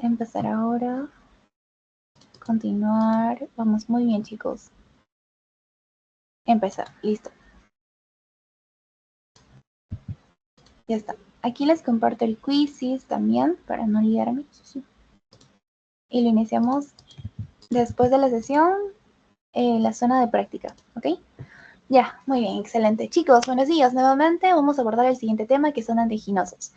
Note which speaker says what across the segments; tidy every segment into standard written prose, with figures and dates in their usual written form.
Speaker 1: Empezar ahora. Continuar. Vamos muy bien, chicos. Empezar. Listo. Ya está. Aquí les comparto el quizzes también para no olvidarme. Y lo iniciamos después de la sesión en la zona de práctica. ¿Ok? Ya, muy bien, excelente. Chicos, buenos días. Nuevamente vamos a abordar el siguiente tema que son antianginosos.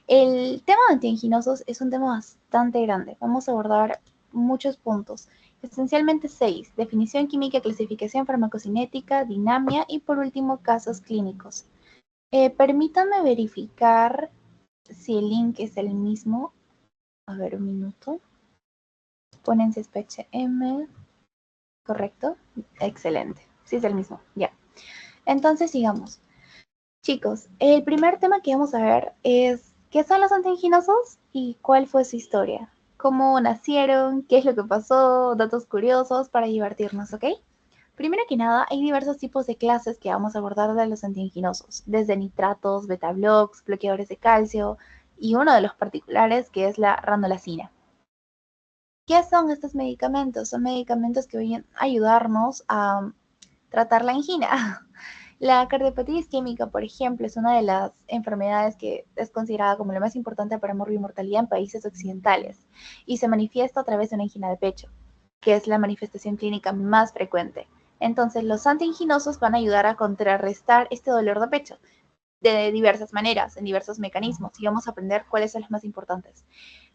Speaker 1: El tema de antianginosos es un tema bastante grande. Vamos a abordar muchos puntos, esencialmente 6: definición química, clasificación farmacocinética, dinamia y por último casos clínicos. Permítanme verificar si el link es el mismo. A ver, un minuto. Ponen CSPHM. ¿Correcto? Excelente. Sí es el mismo. Ya. Entonces, sigamos. Chicos, el primer tema que vamos a ver es qué son los antianginosos y cuál fue su historia. Cómo nacieron, qué es lo que pasó, datos curiosos para divertirnos, ¿ok? Primero que nada, hay diversos tipos de clases que vamos a abordar de los antianginosos, desde nitratos, beta-blocs, bloqueadores de calcio y uno de los particulares que es la ranolazina. ¿Qué son estos medicamentos? Son medicamentos que vienen a ayudarnos a tratar la angina. La cardiopatía isquémica, por ejemplo, es una de las enfermedades que es considerada como la más importante para mortalidad en países occidentales y se manifiesta a través de una angina de pecho, que es la manifestación clínica más frecuente. Entonces, los antianginosos van a ayudar a contrarrestar este dolor de pecho de diversas maneras, en diversos mecanismos, y vamos a aprender cuáles son los más importantes.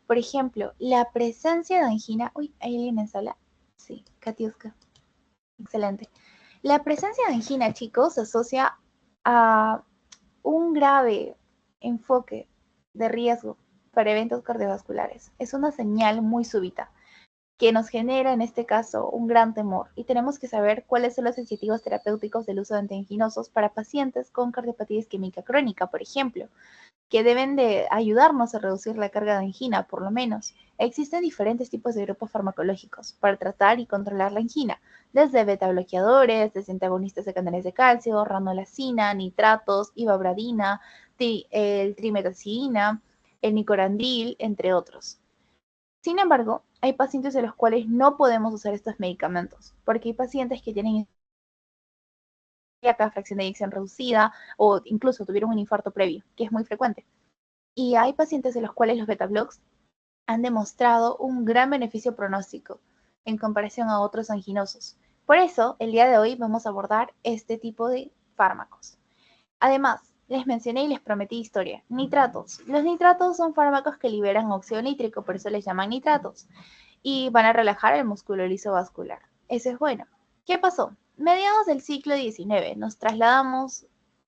Speaker 1: Por ejemplo, la presencia de angina. Uy, ¿hay alguien en sala? Sí, Katiuska. Excelente. La presencia de angina, chicos, se asocia a un grave enfoque de riesgo para eventos cardiovasculares. Es una señal muy súbita que nos genera en este caso un gran temor y tenemos que saber cuáles son los incentivos terapéuticos del uso de antianginosos para pacientes con cardiopatía isquémica crónica, por ejemplo, que deben de ayudarnos a reducir la carga de angina, por lo menos. Existen diferentes tipos de grupos farmacológicos para tratar y controlar la angina, desde beta-bloqueadores, desde antagonistas de canales de calcio, ranolazina, nitratos, ivabradina, el trimetazidina, el nicorandil, entre otros. Sin embargo, hay pacientes de los cuales no podemos usar estos medicamentos, porque hay pacientes que tienen fracción de eyección reducida o incluso tuvieron un infarto previo, que es muy frecuente. Y hay pacientes de los cuales los beta-blocs han demostrado un gran beneficio pronóstico en comparación a otros anginosos. Por eso, el día de hoy vamos a abordar este tipo de fármacos. Además, les mencioné y les prometí historia. Nitratos. Los nitratos son fármacos que liberan óxido nítrico, por eso les llaman nitratos, y van a relajar el músculo liso vascular. Eso es bueno. ¿Qué pasó? Mediados del siglo XIX, nos trasladamos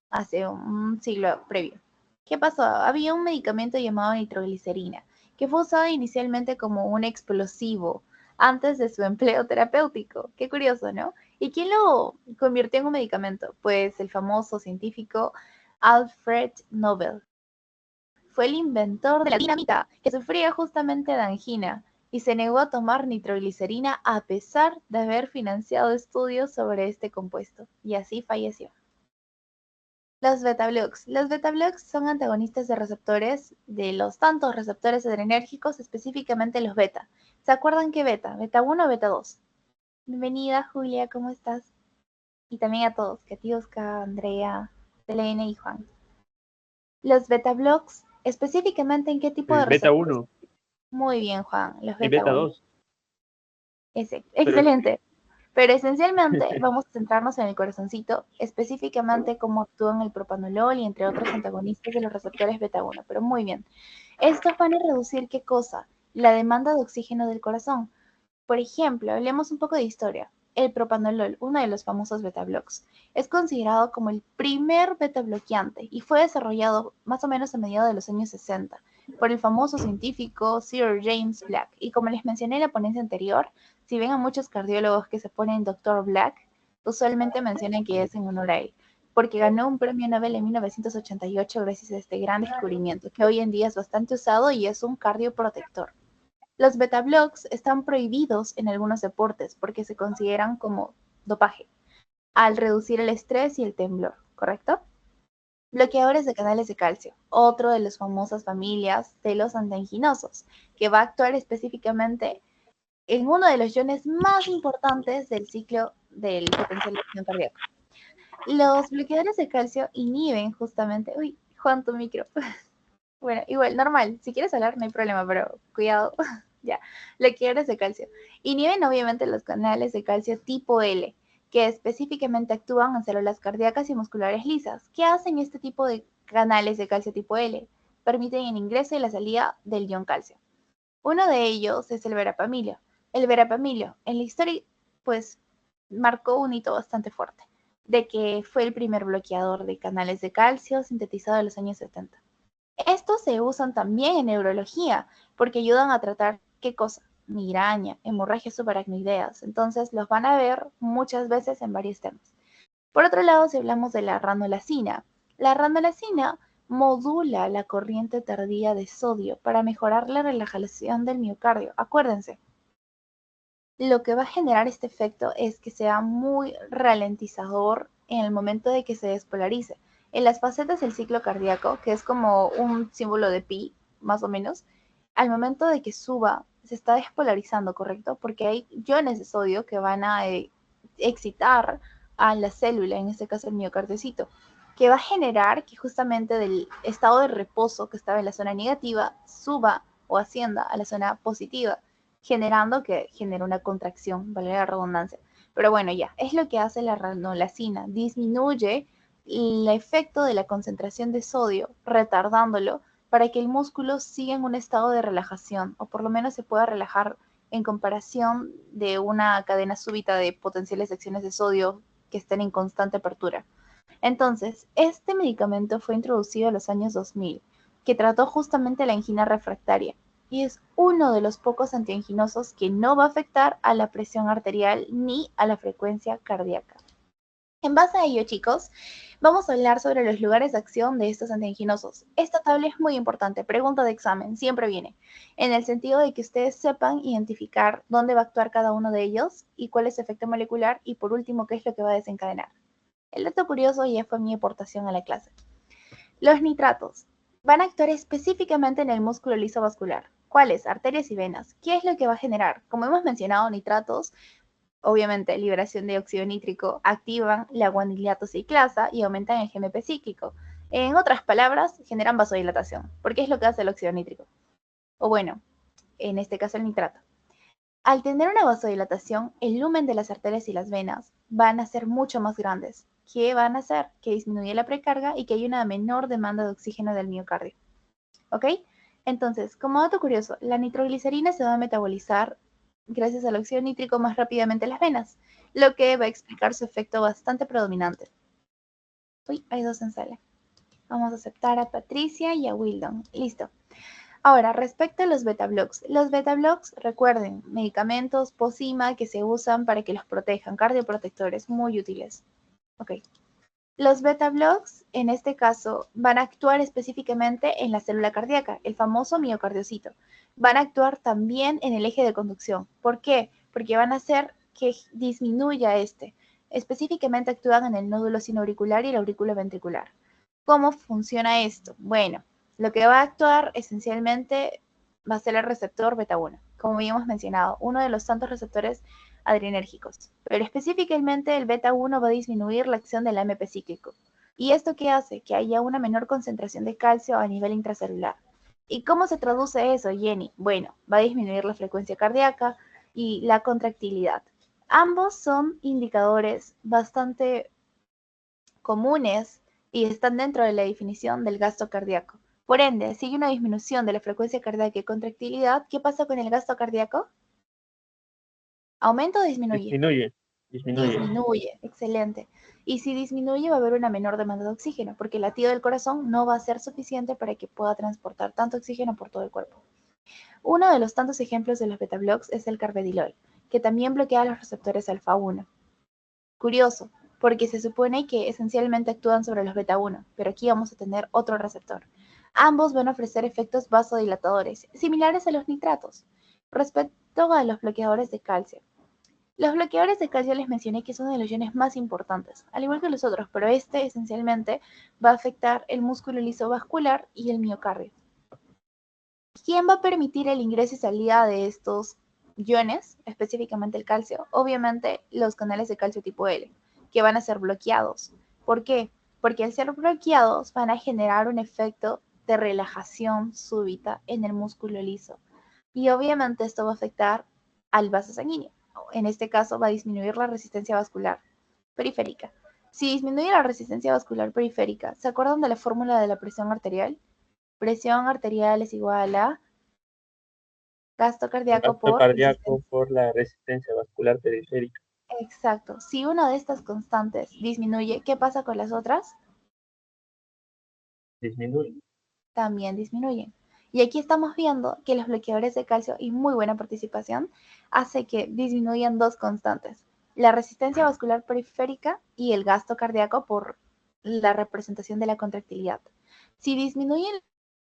Speaker 1: hace un siglo previo. ¿Qué pasó? Había un medicamento llamado nitroglicerina, que fue usado inicialmente como un explosivo antes de su empleo terapéutico. Qué curioso, ¿no? ¿Y quién lo convirtió en un medicamento? Pues el famoso científico Alfred Nobel. Fue el inventor de la dinamita, que sufría justamente de angina y se negó a tomar nitroglicerina a pesar de haber financiado estudios sobre este compuesto, y así falleció. Los beta-blocs. Los beta-blocs son antagonistas de receptores, de los tantos receptores adrenérgicos, específicamente los beta. ¿Se acuerdan qué beta? ¿Beta 1 o beta 2? Bienvenida, Julia, ¿cómo estás? Y también a todos, Katiuska, Andrea, Selene y Juan. Los beta-blocs, específicamente en qué tipo de
Speaker 2: Beta
Speaker 1: receptores.
Speaker 2: 1
Speaker 1: Muy bien, Juan, los
Speaker 2: y
Speaker 1: beta
Speaker 2: beta
Speaker 1: 1.
Speaker 2: 2. Pero
Speaker 1: Excelente. Pero esencialmente vamos a centrarnos en el corazoncito, específicamente cómo actúan el propanolol y entre otros antagonistas de los receptores beta 1. Pero muy bien. Estos van a reducir ¿qué cosa? La demanda de oxígeno del corazón. Por ejemplo, hablemos un poco de historia. El propanolol, uno de los famosos beta-blocs, es considerado como el primer beta-bloqueante y fue desarrollado más o menos a mediados de los años 60 por el famoso científico Sir James Black. Y como les mencioné en la ponencia anterior, si ven a muchos cardiólogos que se ponen Dr. Black, usualmente mencionan que es en honor a él, porque ganó un premio Nobel en 1988 gracias a este gran descubrimiento, que hoy en día es bastante usado y es un cardioprotector. Los beta-blocs están prohibidos en algunos deportes porque se consideran como dopaje, al reducir el estrés y el temblor, ¿correcto? Bloqueadores de canales de calcio, otro de las famosas familias de los antianginosos, que va a actuar específicamente en uno de los iones más importantes del ciclo del potencial de acción cardíaco. Los bloqueadores de calcio inhiben justamente... Uy, Juan, tu micro. Bueno, igual, normal. Si quieres hablar, no hay problema, pero cuidado. Ya. Bloqueadores de calcio. Inhiben obviamente los canales de calcio tipo L, que específicamente actúan en células cardíacas y musculares lisas. ¿Qué hacen este tipo de canales de calcio tipo L? Permiten el ingreso y la salida del ion calcio. Uno de ellos es el verapamilo. El verapamilo en la historia, pues, marcó un hito bastante fuerte, de que fue el primer bloqueador de canales de calcio sintetizado en los años 70. Estos se usan también en neurología porque ayudan a tratar, ¿qué cosa? Migraña, hemorragias subaracnoideas. Entonces los van a ver muchas veces en varios temas. Por otro lado, si hablamos de la ranolacina modula la corriente tardía de sodio para mejorar la relajación del miocardio. Acuérdense, lo que va a generar este efecto es que sea muy ralentizador en el momento de que se despolarice. En las facetas del ciclo cardíaco, que es como un símbolo de pi, más o menos, al momento de que suba, se está despolarizando, ¿correcto? Porque hay iones de sodio que van a excitar a la célula, en este caso el miocardiocito, que va a generar que justamente del estado de reposo que estaba en la zona negativa suba o ascienda a la zona positiva, generando que genere una contracción, vale la redundancia. Pero bueno, ya, es lo que hace la ranolacina, disminuye el efecto de la concentración de sodio, retardándolo para que el músculo siga en un estado de relajación, o por lo menos se pueda relajar en comparación de una cadena súbita de potenciales acciones de sodio que estén en constante apertura. Entonces, este medicamento fue introducido en los años 2000, que trató justamente la angina refractaria y es uno de los pocos antianginosos que no va a afectar a la presión arterial ni a la frecuencia cardíaca. En base a ello, chicos, vamos a hablar sobre los lugares de acción de estos antianginosos. Esta tabla es muy importante, pregunta de examen, siempre viene, en el sentido de que ustedes sepan identificar dónde va a actuar cada uno de ellos y cuál es su efecto molecular y por último, qué es lo que va a desencadenar. El dato curioso ya fue mi aportación a la clase. Los nitratos van a actuar específicamente en el músculo liso vascular. ¿Cuáles? Arterias y venas. ¿Qué es lo que va a generar? Como hemos mencionado, nitratos, obviamente liberación de óxido nítrico, activan la guaniliato ciclasa y aumentan el GMP cíclico. En otras palabras, generan vasodilatación. ¿Por qué es lo que hace el óxido nítrico? O bueno, en este caso el nitrato. Al tener una vasodilatación, el lumen de las arterias y las venas van a ser mucho más grandes. ¿Qué van a hacer? Que disminuye la precarga y que hay una menor demanda de oxígeno del miocardio. ¿Ok? Entonces, como dato curioso, la nitroglicerina se va a metabolizar gracias al óxido nítrico más rápidamente en las venas, lo que va a explicar su efecto bastante predominante. Uy, hay dos en sala. Vamos a aceptar a Patricia y a Wildon. Listo. Ahora, respecto a los beta blocks, recuerden, medicamentos posima que se usan para que los protejan, cardioprotectores muy útiles. Ok. Los beta blocks, en este caso, van a actuar específicamente en la célula cardíaca, el famoso miocardiocito. Van a actuar también en el eje de conducción. ¿Por qué? Porque van a hacer que disminuya este. Específicamente actúan en el nódulo sinoauricular y el aurículo ventricular. ¿Cómo funciona esto? Bueno, lo que va a actuar esencialmente va a ser el receptor beta 1, como habíamos mencionado, uno de los tantos receptores adrenérgicos. Pero específicamente el beta 1 va a disminuir la acción del AMP cíclico. ¿Y esto qué hace? Que haya una menor concentración de calcio a nivel intracelular. ¿Y cómo se traduce eso, Jenny? Bueno, va a disminuir la frecuencia cardíaca y la contractilidad. Ambos son indicadores bastante comunes y están dentro de la definición del gasto cardíaco. Por ende, sigue una disminución de la frecuencia cardíaca y contractilidad. ¿Qué pasa con el gasto cardíaco? ¿Aumenta o disminuye?
Speaker 2: Disminuye, disminuye.
Speaker 1: Disminuye, excelente. Y si disminuye va a haber una menor demanda de oxígeno, porque el latido del corazón no va a ser suficiente para que pueda transportar tanto oxígeno por todo el cuerpo. Uno de los tantos ejemplos de los beta blocks es el carvedilol, que también bloquea los receptores alfa 1. Curioso, porque se supone que esencialmente actúan sobre los beta 1, pero aquí vamos a tener otro receptor. Ambos van a ofrecer efectos vasodilatadores, similares a los nitratos. Respecto a los bloqueadores de calcio, Los bloqueadores de calcio les mencioné que son de los iones más importantes, al igual que los otros, pero este esencialmente va a afectar el músculo liso vascular y el miocardio. ¿Quién va a permitir el ingreso y salida de estos iones, específicamente el calcio? Obviamente los canales de calcio tipo L, que van a ser bloqueados. ¿Por qué? Porque al ser bloqueados van a generar un efecto de relajación súbita en el músculo liso. Y obviamente esto va a afectar al vaso sanguíneo. En este caso va a disminuir la resistencia vascular periférica. Si disminuye la resistencia vascular periférica, ¿se acuerdan de la fórmula de la presión arterial? Presión arterial es igual a gasto cardíaco
Speaker 2: Gasto
Speaker 1: por
Speaker 2: cardíaco
Speaker 1: resistencia.
Speaker 2: por la resistencia vascular periférica.
Speaker 1: Exacto. Si una de estas constantes disminuye, ¿qué pasa con las otras?
Speaker 2: Disminuye.
Speaker 1: También disminuyen. Y aquí estamos viendo que los bloqueadores de calcio y muy buena participación hace que disminuyan dos constantes, la resistencia vascular periférica y el gasto cardíaco por la representación de la contractilidad. Si disminuyen,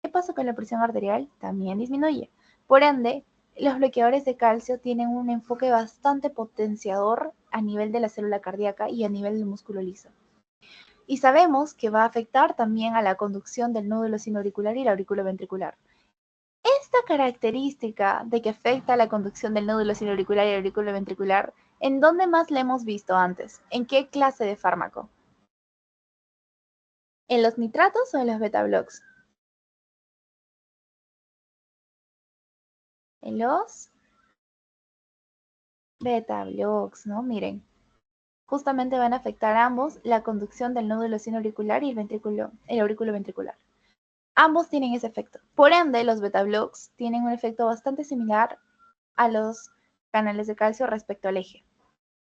Speaker 1: ¿qué pasa con la presión arterial? También disminuye. Por ende, los bloqueadores de calcio tienen un enfoque bastante potenciador a nivel de la célula cardíaca y a nivel del músculo liso. Y sabemos que va a afectar también a la conducción del nódulo sinoauricular y el aurículo ventricular. Esta característica de que afecta a la conducción del nódulo sinoauricular y el aurículo ventricular, ¿en dónde más la hemos visto antes? ¿En qué clase de fármaco? ¿En los nitratos o en los beta-blocs? En los beta-blocs, ¿no? Miren, justamente van a afectar ambos la conducción del nódulo sinoauricular y el aurículo ventricular. Ambos tienen ese efecto. Por ende, los beta-blocs tienen un efecto bastante similar a los canales de calcio respecto al eje.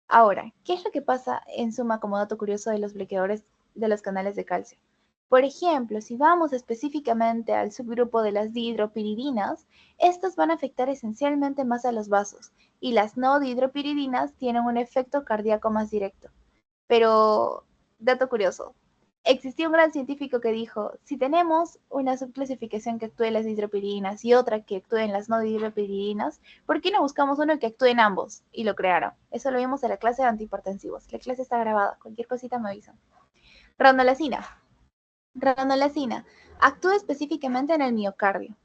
Speaker 1: Ahora, ¿qué es lo que pasa en suma como dato curioso de los bloqueadores de los canales de calcio? Por ejemplo, si vamos específicamente al subgrupo de las dihidropiridinas, estas van a afectar esencialmente más a los vasos y las no dihidropiridinas tienen un efecto cardíaco más directo. Pero, dato curioso, existió un gran científico que dijo, si tenemos una subclasificación que actúe en las dihidropiridinas y otra que actúe en las no dihidropiridinas, ¿por qué no buscamos uno que actúe en ambos? Y lo crearon. Eso lo vimos en la clase de antihipertensivos. La clase está grabada. Cualquier cosita me avisan. Ranolacina. Ranolacina actúa específicamente en el miocardio.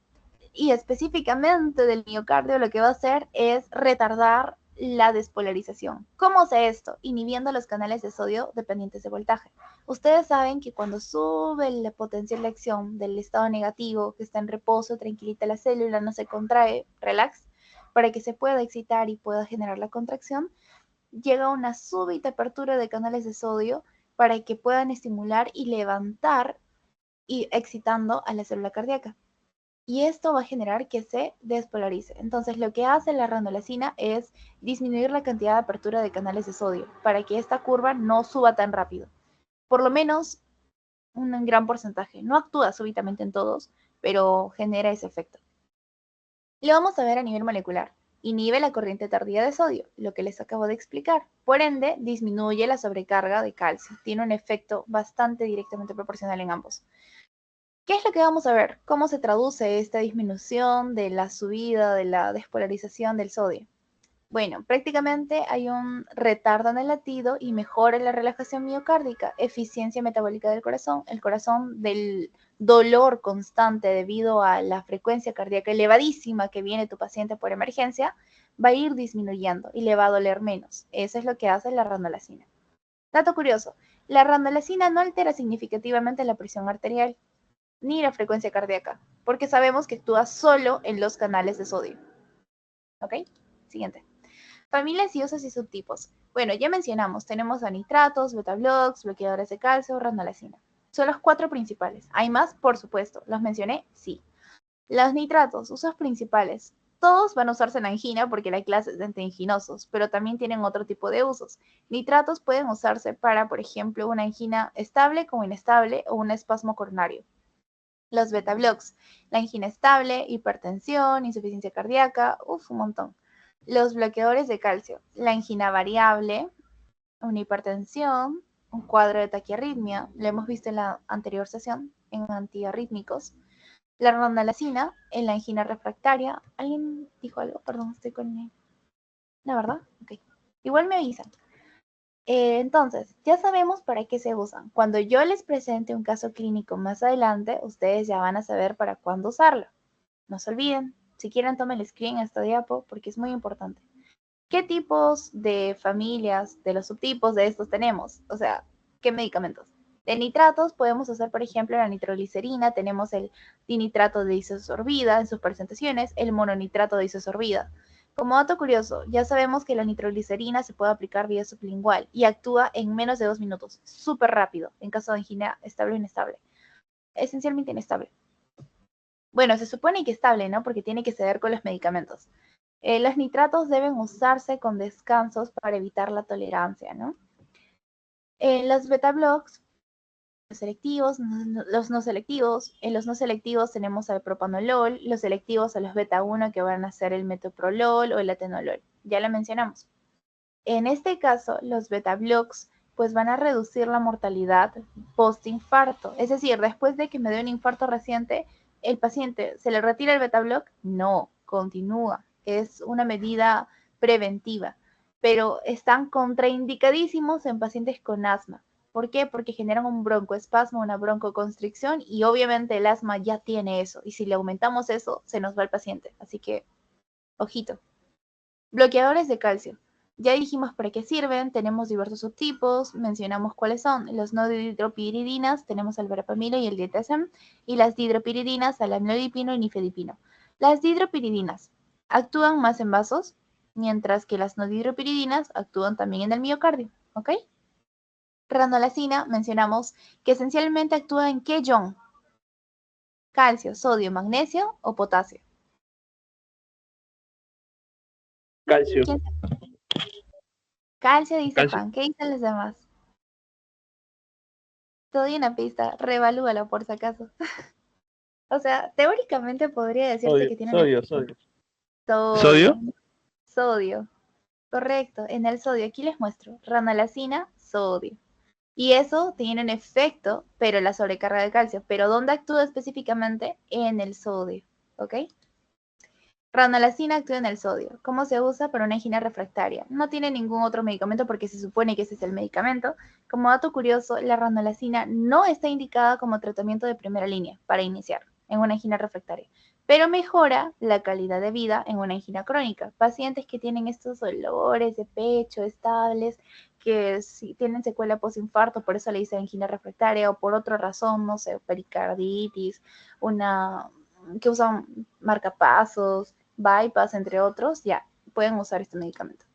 Speaker 1: Y específicamente del miocardio lo que va a hacer es retardar la despolarización. ¿Cómo hace esto? Inhibiendo los canales de sodio dependientes de voltaje. Ustedes saben que cuando sube la potencial de acción del estado negativo, que está en reposo, tranquilita la célula, no se contrae, relax, para que se pueda excitar y pueda generar la contracción, llega una súbita apertura de canales de sodio para que puedan estimular y levantar y excitando a la célula cardíaca y esto va a generar que se despolarice. Entonces, lo que hace la ranolacina es disminuir la cantidad de apertura de canales de sodio para que esta curva no suba tan rápido. Por lo menos un gran porcentaje. No actúa súbitamente en todos, pero genera ese efecto. Lo vamos a ver a nivel molecular. Inhibe la corriente tardía de sodio, lo que les acabo de explicar. Por ende, disminuye la sobrecarga de calcio. Tiene un efecto bastante directamente proporcional en ambos. ¿Qué es lo que vamos a ver? ¿Cómo se traduce esta disminución de la subida de la despolarización del sodio? Bueno, prácticamente hay un retardo en el latido y mejora la relajación miocárdica, eficiencia metabólica del corazón. El corazón del dolor constante debido a la frecuencia cardíaca elevadísima que viene tu paciente por emergencia, va a ir disminuyendo y le va a doler menos. Eso es lo que hace la ranolacina. Dato curioso, la ranolacina no altera significativamente la presión arterial ni la frecuencia cardíaca, porque sabemos que actúa solo en los canales de sodio. ¿Ok? Siguiente. Familias y usos y subtipos. Bueno, ya mencionamos, tenemos a nitratos, beta-blocs, bloqueadores de calcio, ranolacina. Son los 4 principales. ¿Hay más? Por supuesto. ¿Los mencioné? Sí. Los nitratos, usos principales. Todos van a usarse en angina porque la clase es de antianginosos, pero también tienen otro tipo de usos. Nitratos pueden usarse para, por ejemplo, una angina estable como inestable o un espasmo coronario. Los beta-blocs, la angina estable, hipertensión, insuficiencia cardíaca, un montón. Los bloqueadores de calcio, la angina variable, una hipertensión, un cuadro de taquiarritmia, lo hemos visto en la anterior sesión, en antiarrítmicos. La ranolacina, en la angina refractaria. ¿Alguien dijo algo? Perdón, estoy con... ¿La verdad? Ok. Igual me avisan. Entonces, ya sabemos para qué se usan. Cuando yo les presente un caso clínico más adelante, ustedes ya van a saber para cuándo usarlo. No se olviden, si quieren tomen el screen a esta diapo porque es muy importante. ¿Qué tipos de familias, de los subtipos de estos tenemos? O sea, ¿qué medicamentos? De nitratos podemos usar, por ejemplo, la nitroglicerina, tenemos el dinitrato de isosorbida en sus presentaciones, el mononitrato de isosorbida. Como dato curioso, ya sabemos que la nitroglicerina se puede aplicar vía sublingual y actúa en menos de 2 minutos, súper rápido, en caso de angina estable o inestable. Esencialmente inestable. Bueno, se supone que estable, ¿no? Porque tiene que ceder con los medicamentos. Los nitratos deben usarse con descansos para evitar la tolerancia, ¿no? Los beta blocks selectivos, los no selectivos. En los no selectivos tenemos al propanolol, los selectivos a los beta 1 que van a ser el metoprolol o el atenolol. Ya lo mencionamos. En este caso, los beta blocks pues van a reducir la mortalidad post-infarto. Es decir, después de que me dé un infarto reciente, ¿el paciente se le retira el beta block? No, continúa. Es una medida preventiva, pero están contraindicadísimos en pacientes con asma. ¿Por qué? Porque generan un broncoespasmo, una broncoconstricción y obviamente el asma ya tiene eso. Y si le aumentamos eso, se nos va el paciente. Así que, ojito. Bloqueadores de calcio. Ya dijimos para qué sirven, tenemos diversos subtipos, mencionamos cuáles son. Los no dihidropiridinas, tenemos el verapamilo y el dietesem, y las dihidropiridinas, al amlodipino y nifedipino. Las dihidropiridinas actúan más en vasos, mientras que las no dihidropiridinas actúan también en el miocardio, ¿ok? Ranolacina, mencionamos que esencialmente actúa en qué ion, calcio, sodio, magnesio o potasio.
Speaker 2: Calcio.
Speaker 1: ¿Quién? Calcio, dice
Speaker 2: Calcio.
Speaker 1: Juan. ¿Qué dicen los demás? Te doy una pista, revalúalo por si acaso. O sea, teóricamente podría decirse
Speaker 2: Sodio,
Speaker 1: que tiene un
Speaker 2: sodio,
Speaker 1: efecto.
Speaker 2: sodio.
Speaker 1: Sodio,
Speaker 2: ¿Sodio?
Speaker 1: sodio, correcto. En el sodio, aquí les muestro, ranolacina, sodio. Y eso tiene un efecto, pero la sobrecarga de calcio. ¿Pero dónde actúa específicamente? En el sodio, ¿ok? Ranolacina actúa en el sodio. ¿Cómo se usa? Para una angina refractaria. No tiene ningún otro medicamento porque se supone que ese es el medicamento. Como dato curioso, la ranolacina no está indicada como tratamiento de primera línea para iniciar en una angina refractaria, pero mejora la calidad de vida en una angina crónica. Pacientes que tienen estos dolores de pecho estables, que si tienen secuela postinfarto, por eso le dicen angina refractaria o por otra razón, no sé, pericarditis, una que usan marcapasos, bypass, entre otros, ya pueden usar este medicamento.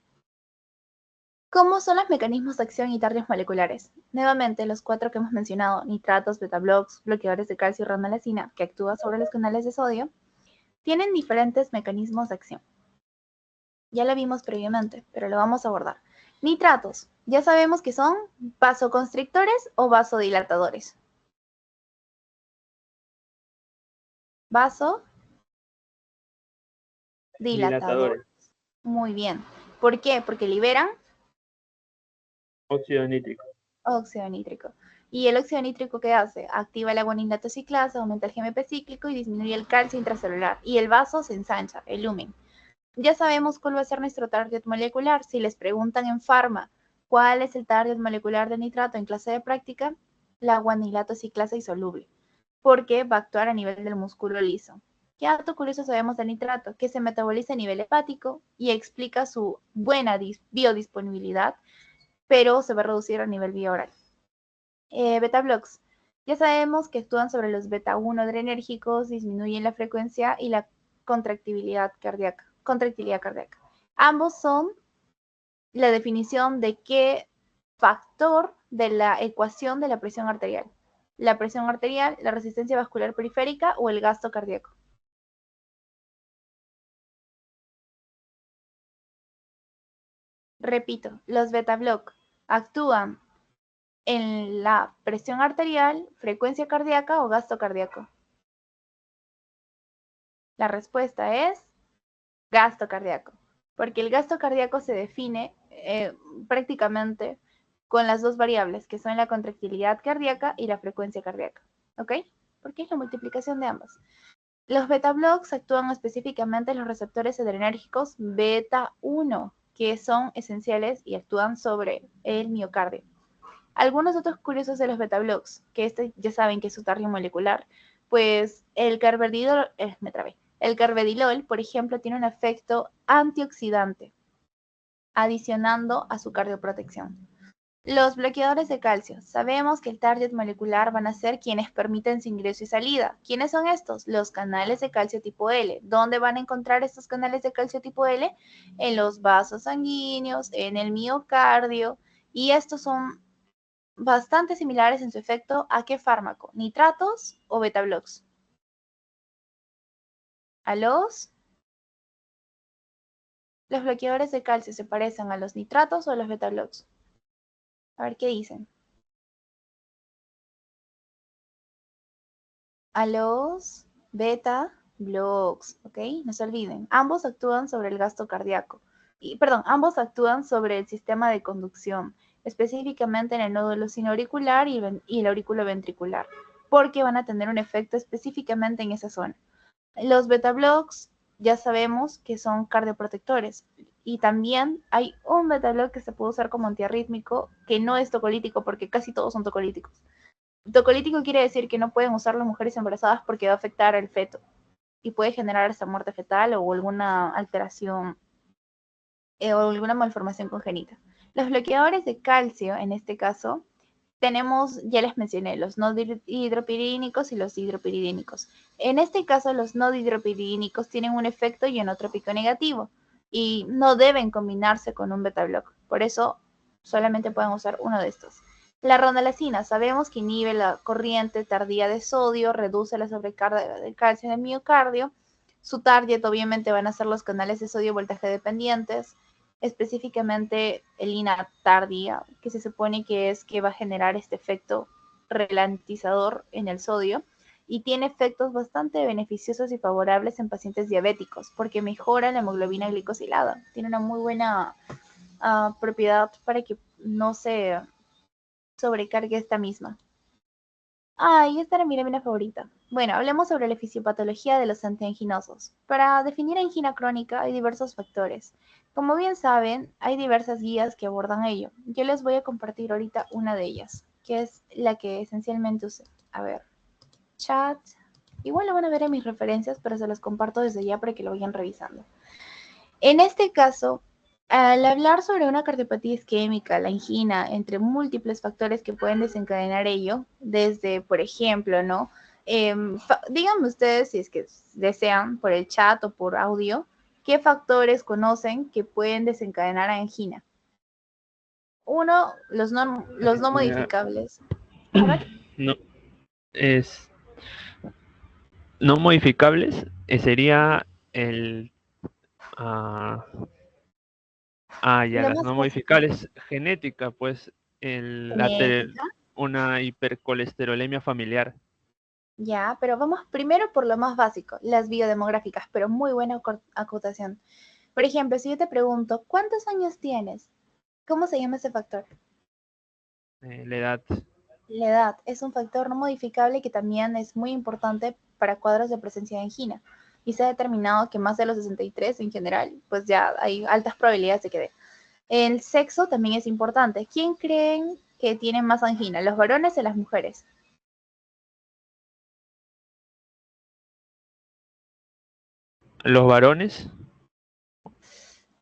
Speaker 1: ¿Cómo son los mecanismos de acción y tardios moleculares? Nuevamente, los 4 que hemos mencionado, nitratos, beta blocks, bloqueadores de calcio y ranolacina, que actúan sobre los canales de sodio, tienen diferentes mecanismos de acción. Ya lo vimos previamente, pero lo vamos a abordar. Nitratos, ya sabemos que son vasoconstrictores o vasodilatadores. Vasodilatadores.
Speaker 2: Dilatadores.
Speaker 1: Muy bien. ¿Por qué? Porque liberan
Speaker 2: Óxido nítrico.
Speaker 1: óxido nítrico. ¿Y el óxido nítrico qué hace? Activa la guaninato ciclasa, aumenta el GMP cíclico y disminuye el calcio intracelular. Y el vaso se ensancha, el lumen. Ya sabemos cuál va a ser nuestro target molecular. Si les preguntan en farma cuál es el target molecular de nitrato en clase de práctica, la guanilato ciclasa insoluble, porque va a actuar a nivel del músculo liso. ¿Qué dato curioso sabemos del nitrato? Que se metaboliza a nivel hepático y explica su buena biodisponibilidad, pero se va a reducir a nivel vía oral. Beta blocks. Ya sabemos que actúan sobre los beta 1 adrenérgicos, disminuyen la frecuencia y la contractilidad cardíaca. Ambos son la definición de qué factor de la ecuación de la presión arterial. La presión arterial, la resistencia vascular periférica o el gasto cardíaco. Repito, los beta block actúan en la presión arterial, frecuencia cardíaca o gasto cardíaco. La respuesta es gasto cardíaco, porque el gasto cardíaco se define prácticamente con las dos variables, que son la contractilidad cardíaca y la frecuencia cardíaca, ¿ok? Porque es la multiplicación de ambas. Los beta blocks actúan específicamente en los receptores adrenérgicos beta 1, que son esenciales y actúan sobre el miocardio. Algunos datos curiosos de los beta-blocs, que ya saben que es su target molecular, pues el carvedilol, el carvedilol, por ejemplo, tiene un efecto antioxidante, adicionando a su cardioprotección. Los bloqueadores de calcio. Sabemos que el target molecular van a ser quienes permiten su ingreso y salida. ¿Quiénes son estos? Los canales de calcio tipo L. ¿Dónde van a encontrar estos canales de calcio tipo L? En los vasos sanguíneos, en el miocardio, y estos son bastante similares en su efecto a qué fármaco, nitratos o beta-blocs. ¿A los bloqueadores de calcio se parecen a los nitratos o a los beta-blocs? A ver qué dicen. A los beta-blocs, ¿ok? No se olviden. Ambos actúan sobre el gasto cardíaco. Ambos actúan sobre el sistema de conducción, específicamente en el nódulo sinoauricular y el aurículo ventricular, porque van a tener un efecto específicamente en esa zona. Los beta-blocs ya sabemos que son cardioprotectores, y también hay un beta-block que se puede usar como antiarrítmico, que no es tocolítico, porque casi todos son tocolíticos. Tocolítico quiere decir que no pueden usarlo mujeres embarazadas porque va a afectar al feto y puede generar esta muerte fetal o alguna alteración o alguna malformación congénita. Los bloqueadores de calcio, en este caso, tenemos, ya les mencioné, los no hidropiridínicos y los hidropiridínicos. En este caso, los no hidropiridínicos tienen un efecto ionotrópico negativo y no deben combinarse con un beta-block. Por eso, solamente pueden usar uno de estos. La ronalacina, sabemos que inhibe la corriente tardía de sodio, reduce la sobrecarga de calcio en el miocardio. Su target, obviamente, van a ser los canales de sodio voltaje dependientes, específicamente el INA tardía, que se supone que es que va a generar este efecto ralentizador en el sodio, y tiene efectos bastante beneficiosos y favorables en pacientes diabéticos, porque mejora la hemoglobina glicosilada. Tiene una muy buena propiedad para que no se sobrecargue esta misma. Y esta era mi lámina favorita. Bueno, hablemos sobre la fisiopatología de los antianginosos. Para definir angina crónica hay diversos factores. Como bien saben, hay diversas guías que abordan ello. Yo les voy a compartir ahorita una de ellas, que es la que esencialmente usé. A ver, chat. Igual lo van a ver en mis referencias, pero se los comparto desde ya para que lo vayan revisando. En este caso, al hablar sobre una cardiopatía isquémica, la angina, entre múltiples factores que pueden desencadenar ello, desde, por ejemplo, ¿no? Díganme ustedes si es que desean por el chat o por audio, ¿qué factores conocen que pueden desencadenar angina? Uno, los no modificables.
Speaker 2: No, es no modificables, sería el ya
Speaker 1: Lo
Speaker 2: las
Speaker 1: más
Speaker 2: no
Speaker 1: básico,
Speaker 2: modificables, genética, pues
Speaker 1: genética.
Speaker 2: una hipercolesterolemia familiar.
Speaker 1: Ya, pero vamos primero por lo más básico, las biodemográficas, pero muy buena acotación. Por ejemplo, si yo te pregunto, ¿cuántos años tienes? ¿Cómo se llama ese factor?
Speaker 2: La edad.
Speaker 1: La edad es un factor no modificable que también es muy importante para cuadros de presencia de angina. Y se ha determinado que más de los 63 en general, pues ya hay altas probabilidades de que dé. El sexo también es importante. ¿Quién creen que tiene más angina, los varones o las mujeres?
Speaker 2: Los varones.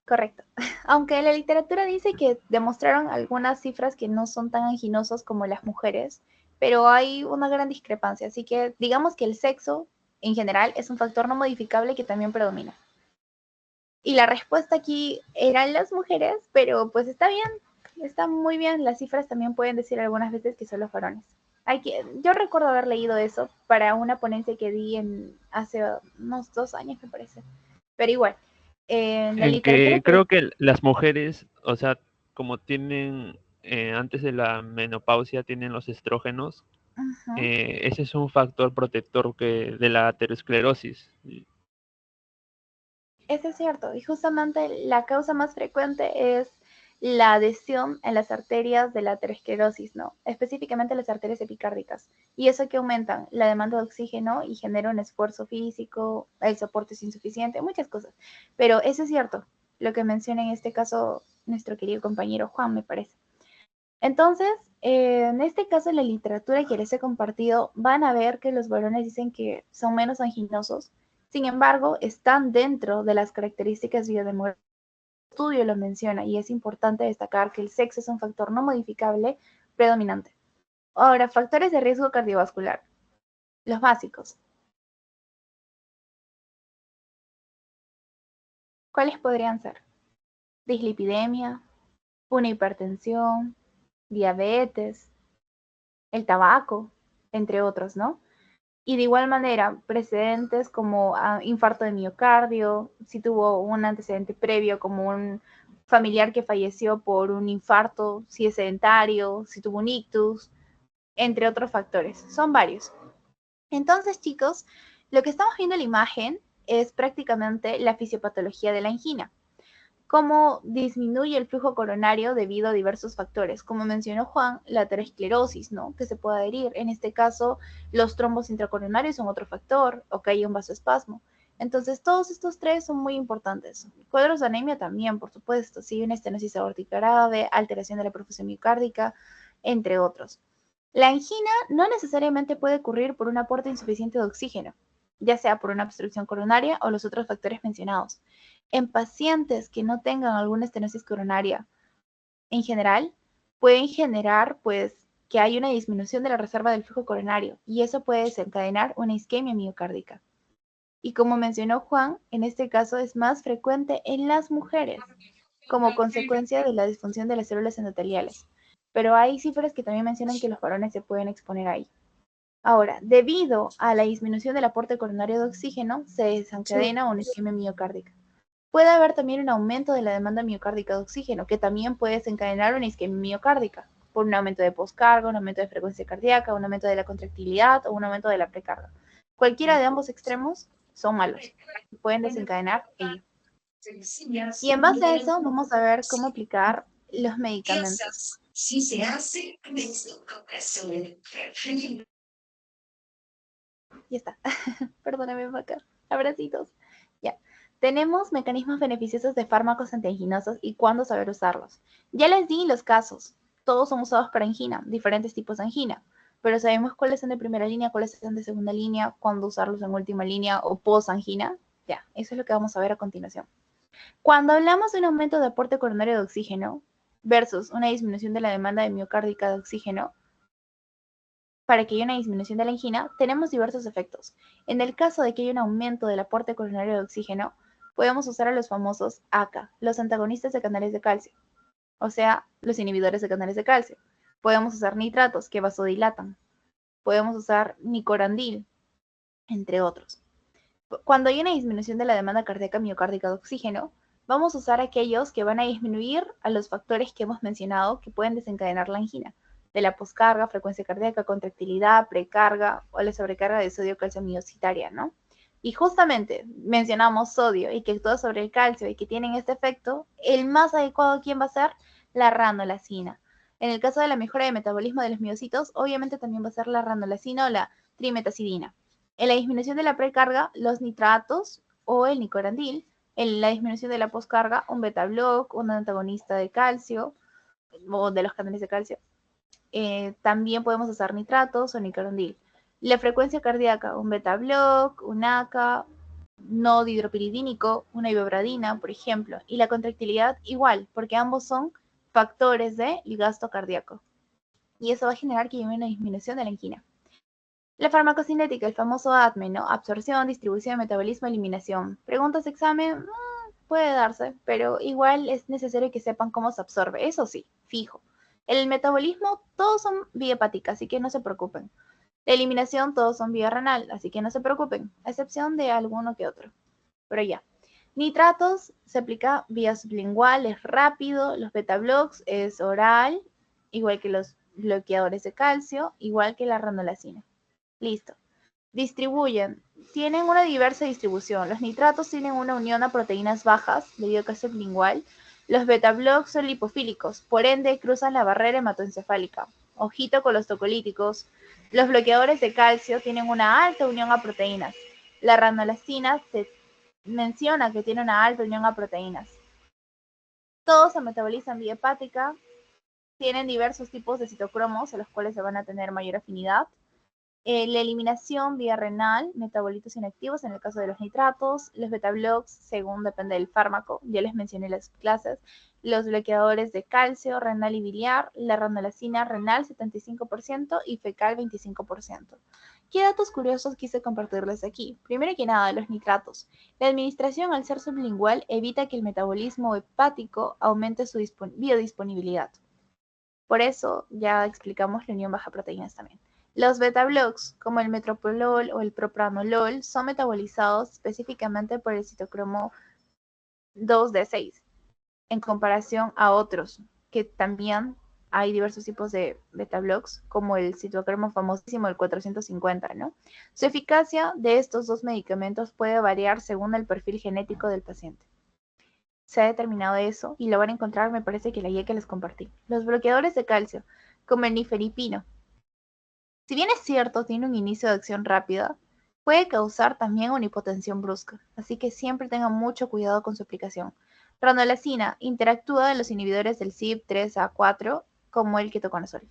Speaker 1: Correcto. Aunque la literatura dice que demostraron algunas cifras que no son tan anginosos como las mujeres, pero hay una gran discrepancia. Así que digamos que el sexo en general es un factor no modificable que también predomina. Y la respuesta aquí eran las mujeres, pero pues está bien, está muy bien. Las cifras también pueden decir algunas veces que son los varones. Yo recuerdo haber leído eso para una ponencia que di hace unos 2 años, me parece. Pero igual, en la
Speaker 2: En
Speaker 1: literatura
Speaker 2: que
Speaker 1: que...
Speaker 2: creo que las mujeres, o sea, como tienen antes de la menopausia, tienen los estrógenos,
Speaker 1: Ujú.
Speaker 2: ese es un factor protector de la aterosclerosis.
Speaker 1: Eso es cierto, y justamente la causa más frecuente es la adhesión en las arterias de la aterosclerosis, ¿no? Específicamente las arterias epicárdicas. Y eso que aumentan la demanda de oxígeno y genera un esfuerzo físico, el soporte es insuficiente, muchas cosas. Pero eso es cierto. lo que menciona en este caso nuestro querido compañero Juan, me parece. Entonces, en este caso, en la literatura que les he compartido, van a ver que los varones dicen que son menos anginosos. Sin embargo, están dentro de las características biodemográficas. El estudio lo menciona y es importante destacar que el sexo es un factor no modificable predominante. Ahora, factores de riesgo cardiovascular. Los básicos. ¿Cuáles podrían ser? Dislipidemia, una hipertensión, diabetes, el tabaco, entre otros, ¿no? Y de igual manera, precedentes como infarto de miocardio, si tuvo un antecedente previo como un familiar que falleció por un infarto, si es sedentario, si tuvo un ictus, entre otros factores. Son varios. Entonces, chicos, lo que estamos viendo en la imagen es prácticamente la fisiopatología de la angina. Cómo disminuye el flujo coronario debido a diversos factores. Como mencionó Juan, la aterosclerosis, ¿no? Que se puede adherir. En este caso, los trombos intracoronarios son otro factor, o que haya un vasoespasmo. Entonces, todos estos tres son muy importantes. Cuadros de anemia también, por supuesto, si una estenosis aórtica grave, alteración de la perfusión miocárdica, entre otros. La angina no necesariamente puede ocurrir por un aporte insuficiente de oxígeno, ya sea por una obstrucción coronaria o los otros factores mencionados. En pacientes que no tengan alguna estenosis coronaria, en general, pueden generar, pues, que hay una disminución de la reserva del flujo coronario y eso puede desencadenar una isquemia miocárdica. Y como mencionó Juan, en este caso es más frecuente en las mujeres como consecuencia de la disfunción de las células endoteliales. Pero hay cifras que también mencionan que los varones se pueden exponer ahí. Ahora, debido a la disminución del aporte coronario de oxígeno, se desencadena una isquemia miocárdica. Puede haber también un aumento de la demanda miocárdica de oxígeno, que también puede desencadenar una isquemia miocárdica, por un aumento de poscarga, un aumento de frecuencia cardíaca, un aumento de la contractilidad o un aumento de la precarga. Cualquiera de ambos extremos son malos, pueden desencadenar ello. Y en base a eso, vamos a ver cómo aplicar los medicamentos.
Speaker 3: Si se hace,
Speaker 1: Ya está. Perdóname, Maca. Abracitos. Ya. Tenemos mecanismos beneficiosos de fármacos antianginosos y cuándo saber usarlos. Ya les di los casos. Todos son usados para angina, diferentes tipos de angina. Pero sabemos cuáles son de primera línea, cuáles son de segunda línea, cuándo usarlos en última línea o post-angina. Ya, eso es lo que vamos a ver a continuación. Cuando hablamos de un aumento de aporte coronario de oxígeno versus una disminución de la demanda de miocárdica de oxígeno, para que haya una disminución de la angina, tenemos diversos efectos. En el caso de que haya un aumento del aporte coronario de oxígeno, podemos usar a los famosos ACA, los antagonistas de canales de calcio, o sea, los inhibidores de canales de calcio. Podemos usar nitratos que vasodilatan. Podemos usar nicorandil, entre otros. Cuando hay una disminución de la demanda cardíaca miocárdica de oxígeno, vamos a usar aquellos que van a disminuir a los factores que hemos mencionado que pueden desencadenar la angina, de la poscarga, frecuencia cardíaca, contractilidad, precarga o la sobrecarga de sodio calcio miocitaria, ¿no? Y justamente mencionamos sodio y que actúa sobre el calcio y que tienen este efecto, el más adecuado, ¿quién va a ser? La ranolacina. En el caso de la mejora de metabolismo de los miocitos, obviamente también va a ser la ranolacina o la trimetazidina. En la disminución de la precarga, los nitratos o el nicorandil. En la disminución de la poscarga, un beta-block, un antagonista de calcio o de los canales de calcio. También podemos usar nitratos o nicorandil. La frecuencia cardíaca, un beta-block, un ACA, no dihidropiridínico, una ibobradina, por ejemplo. Y la contractilidad igual, porque ambos son factores del gasto cardíaco. Y eso va a generar que haya una disminución de la angina. La farmacocinética, el famoso ADME, ¿no? Absorción, distribución, metabolismo, eliminación. Preguntas de examen, puede darse, pero igual es necesario que sepan cómo se absorbe. Eso sí, fijo. El metabolismo, todos son vía hepática, así que no se preocupen. La eliminación, todos son vía renal, así que no se preocupen, a excepción de alguno que otro. Pero ya. Nitratos se aplica vía sublingual, es rápido. Los beta-blocks es oral, igual que los bloqueadores de calcio, igual que la ranolacina. Listo. Distribuyen. Tienen una diversa distribución. Los nitratos tienen una unión a proteínas bajas, debido a que es sublingual. Los beta-blocs son lipofílicos, por ende cruzan la barrera hematoencefálica. Ojito con los tocolíticos. Los bloqueadores de calcio tienen una alta unión a proteínas. La ranolacina se menciona que tiene una alta unión a proteínas. Todos se metabolizan vía hepática, tienen diversos tipos de citocromos a los cuales se van a tener mayor afinidad. La eliminación vía renal, metabolitos inactivos en el caso de los nitratos, los beta-blogs, según depende del fármaco, ya les mencioné las clases, los bloqueadores de calcio, renal y biliar, la ranolacina renal 75% y fecal 25%. ¿Qué datos curiosos quise compartirles aquí? Primero que nada, los nitratos. La administración al ser sublingual evita que el metabolismo hepático aumente su biodisponibilidad. Por eso ya explicamos la unión baja proteínas también. Los beta-blogs, como el metoprolol o el propranolol, son metabolizados específicamente por el citocromo 2D6, en comparación a otros, que también hay diversos tipos de beta-blogs, como el citocromo famosísimo, el 450, ¿no? Su eficacia de estos dos medicamentos puede variar según el perfil genético del paciente. Se ha determinado eso y lo van a encontrar, me parece que la guía que les compartí. Los bloqueadores de calcio, como el nifedipino. Si bien es cierto, tiene un inicio de acción rápida, puede causar también una hipotensión brusca, así que siempre tengan mucho cuidado con su aplicación. Ranolacina interactúa en los inhibidores del CYP3A4 como el ketoconazol.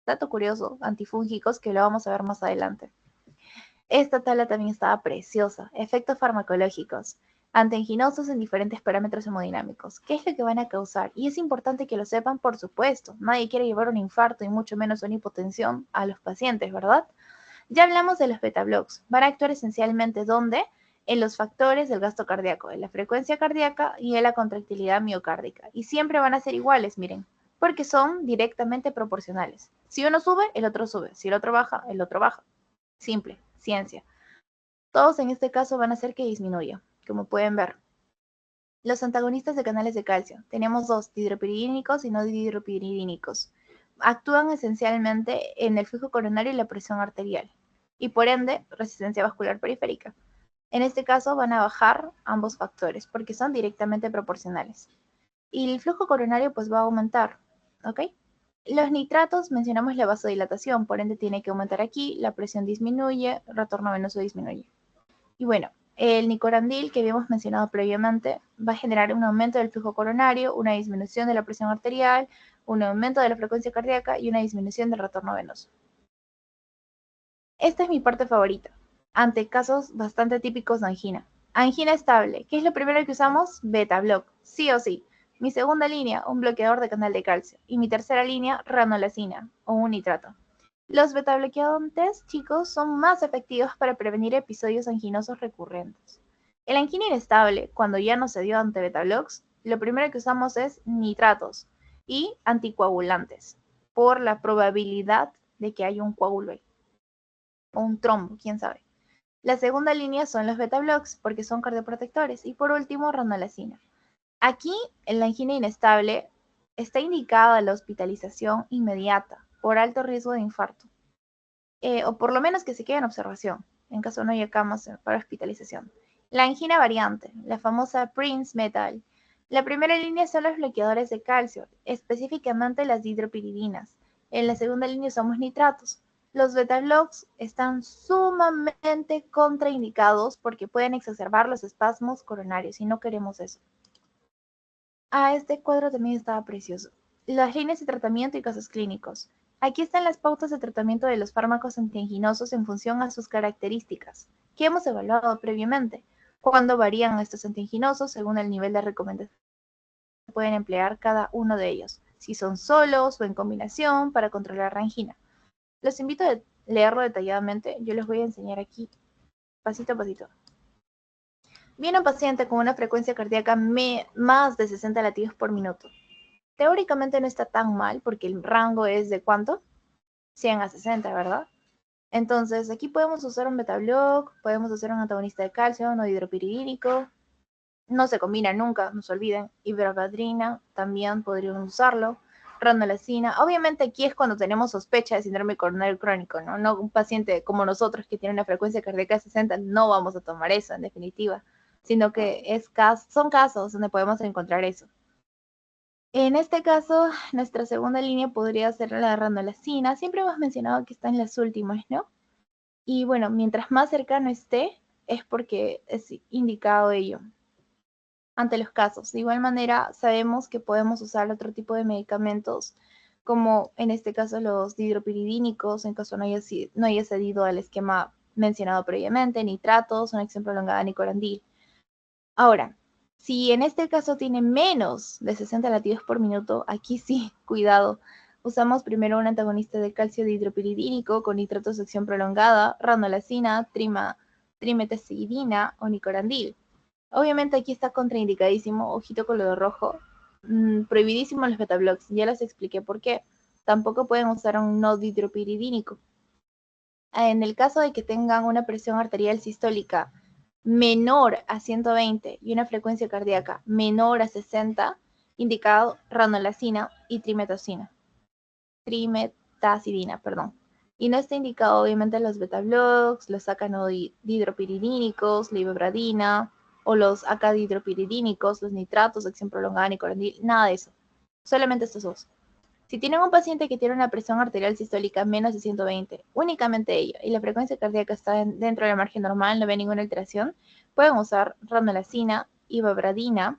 Speaker 1: Dato curioso, antifúngicos que lo vamos a ver más adelante. Esta tabla también estaba preciosa. Efectos farmacológicos. Antianginosos en diferentes parámetros hemodinámicos. ¿Qué es lo que van a causar? Y es importante que lo sepan, por supuesto. Nadie quiere llevar un infarto y mucho menos una hipotensión a los pacientes, ¿verdad? Ya hablamos de los beta-blogs. Van a actuar esencialmente ¿dónde? En los factores del gasto cardíaco, en la frecuencia cardíaca y en la contractilidad miocárdica. Y siempre van a ser iguales, miren, porque son directamente proporcionales. Si uno sube, el otro sube. Si el otro baja, el otro baja. Simple, ciencia. Todos en este caso van a hacer que disminuya, como pueden ver. Los antagonistas de canales de calcio. Tenemos dos, dihidropiridínicos y no dihidropiridínicos. Actúan esencialmente en el flujo coronario y la presión arterial, y por ende, resistencia vascular periférica. En este caso van a bajar ambos factores, porque son directamente proporcionales. Y el flujo coronario pues va a aumentar, ¿ok? Los nitratos, mencionamos la vasodilatación, por ende tiene que aumentar aquí, la presión disminuye, el retorno venoso disminuye. Y bueno, el nicorandil que habíamos mencionado previamente va a generar un aumento del flujo coronario, una disminución de la presión arterial, un aumento de la frecuencia cardíaca y una disminución del retorno venoso. Esta es mi parte favorita, ante casos bastante típicos de angina. Angina estable, ¿qué es lo primero que usamos? Beta-block, sí o sí. Mi segunda línea, un bloqueador de canal de calcio. Y mi tercera línea, ranolacina o un nitrato. Los betabloqueantes, chicos, son más efectivos para prevenir episodios anginosos recurrentes. El angina inestable, cuando ya no se dio ante betablocs, lo primero que usamos es nitratos y anticoagulantes, por la probabilidad de que haya un coágulo ahí, o un trombo, quién sabe. La segunda línea son los beta-blocs, porque son cardioprotectores. Y por último, ranolacina. Aquí, en la angina inestable, está indicada la hospitalización inmediata por alto riesgo de infarto. O por lo menos que se quede en observación, en caso no haya camas para hospitalización. La angina variante, la famosa Prince Metal. La primera línea son los bloqueadores de calcio, específicamente las dihidropiridinas. En la segunda línea somos nitratos. Los beta-blocs están sumamente contraindicados porque pueden exacerbar los espasmos coronarios y no queremos eso. Este cuadro también estaba precioso. Las líneas de tratamiento y casos clínicos. Aquí están las pautas de tratamiento de los fármacos antianginosos en función a sus características, que hemos evaluado previamente. Cuando varían estos antianginosos según el nivel de recomendación que pueden emplear cada uno de ellos, si son solos o en combinación para controlar la angina. Los invito a leerlo detalladamente, yo les voy a enseñar aquí pasito a pasito. Viene un paciente con una frecuencia cardíaca más de 60 latidos por minuto. Teóricamente no está tan mal porque el rango es de ¿cuánto? 100 a 60, ¿verdad? Entonces aquí podemos usar un beta-block, podemos usar un antagonista de calcio, no hidropiridínico. No se combina nunca, no se olviden. Ivermectina también podríamos usarlo. Ranolacina. Obviamente aquí es cuando tenemos sospecha de síndrome coronario crónico, ¿no? No un paciente como nosotros que tiene una frecuencia cardíaca de 60, no vamos a tomar eso en definitiva, sino que son casos donde podemos encontrar eso. En este caso, nuestra segunda línea podría ser la ranolacina. Siempre hemos mencionado que está en las últimas, ¿no? Y bueno, mientras más cercano esté, es porque es indicado ello. ante los casos. De igual manera, sabemos que podemos usar otro tipo de medicamentos, como en este caso los dihidropiridínicos, en caso no haya cedido al esquema mencionado previamente, nitratos, una acción prolongada, nicorandil. Ahora, si en este caso tiene menos de 60 latidos por minuto, aquí sí, cuidado. Usamos primero un antagonista de calcio dihidropiridínico con nitratos de acción prolongada, ranolacina, trimetazidina o nicorandil. Obviamente aquí está contraindicadísimo, ojito con lo de rojo. Prohibidísimo los beta-blogs, ya les expliqué por qué. Tampoco pueden usar un no dihidropiridínico. En el caso de que tengan una presión arterial sistólica menor a 120 y una frecuencia cardíaca menor a 60, indicado ranolacina y trimetazidina, perdón. Y no está indicado obviamente los beta-blogs, los acanodihidropiridínicos, la ibebradina o los acadihidropiridínicos, los nitratos de acción prolongada, nicorandil, nada de eso. Solamente estos dos. Si tienen un paciente que tiene una presión arterial sistólica menos de 120, únicamente ello, y la frecuencia cardíaca está dentro del margen normal, no ve ninguna alteración, pueden usar ranolacina, ibebradina,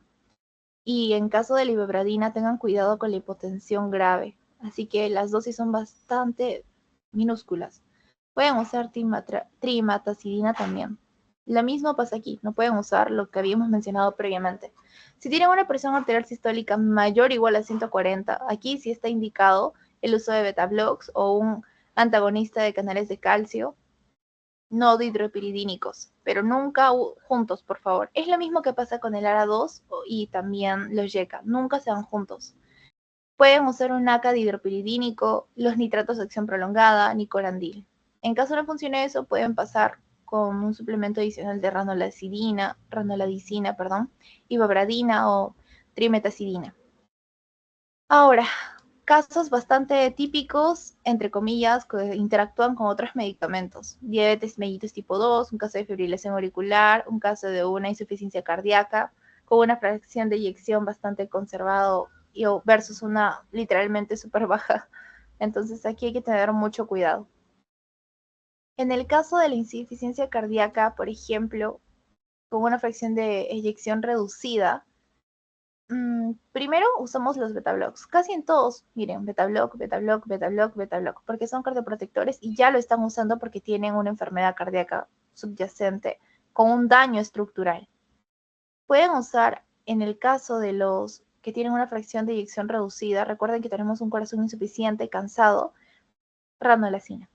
Speaker 1: y en caso de la ibebradina tengan cuidado con la hipotensión grave. Así que las dosis son bastante minúsculas. Pueden usar trimetazidina también. Lo mismo pasa aquí, no pueden usar lo que habíamos mencionado previamente. Si tienen una presión arterial sistólica mayor o igual a 140, aquí sí está indicado el uso de beta-blogs o un antagonista de canales de calcio no dihidropiridínicos, pero nunca juntos, por favor. Es lo mismo que pasa con el ARA2 y también los YECA, nunca se van juntos. Pueden usar un NACA dihidropiridínico, los nitratos de acción prolongada, nicorandil. En caso no funcione eso, pueden pasar con un suplemento adicional de ranolazina, ibabradina o trimetazidina. Ahora, casos bastante típicos, entre comillas, que interactúan con otros medicamentos. Diabetes mellitus tipo 2, un caso de fibrilación auricular, un caso de una insuficiencia cardíaca, con una fracción de eyección bastante conservado versus una literalmente súper baja. Entonces aquí hay que tener mucho cuidado. En el caso de la insuficiencia cardíaca, por ejemplo, con una fracción de eyección reducida, primero usamos los beta-blogs, casi en todos, miren, beta-blog, porque son cardioprotectores y ya lo están usando porque tienen una enfermedad cardíaca subyacente con un daño estructural. Pueden usar, en el caso de los que tienen una fracción de eyección reducida, recuerden que tenemos un corazón insuficiente, cansado, ranolacina.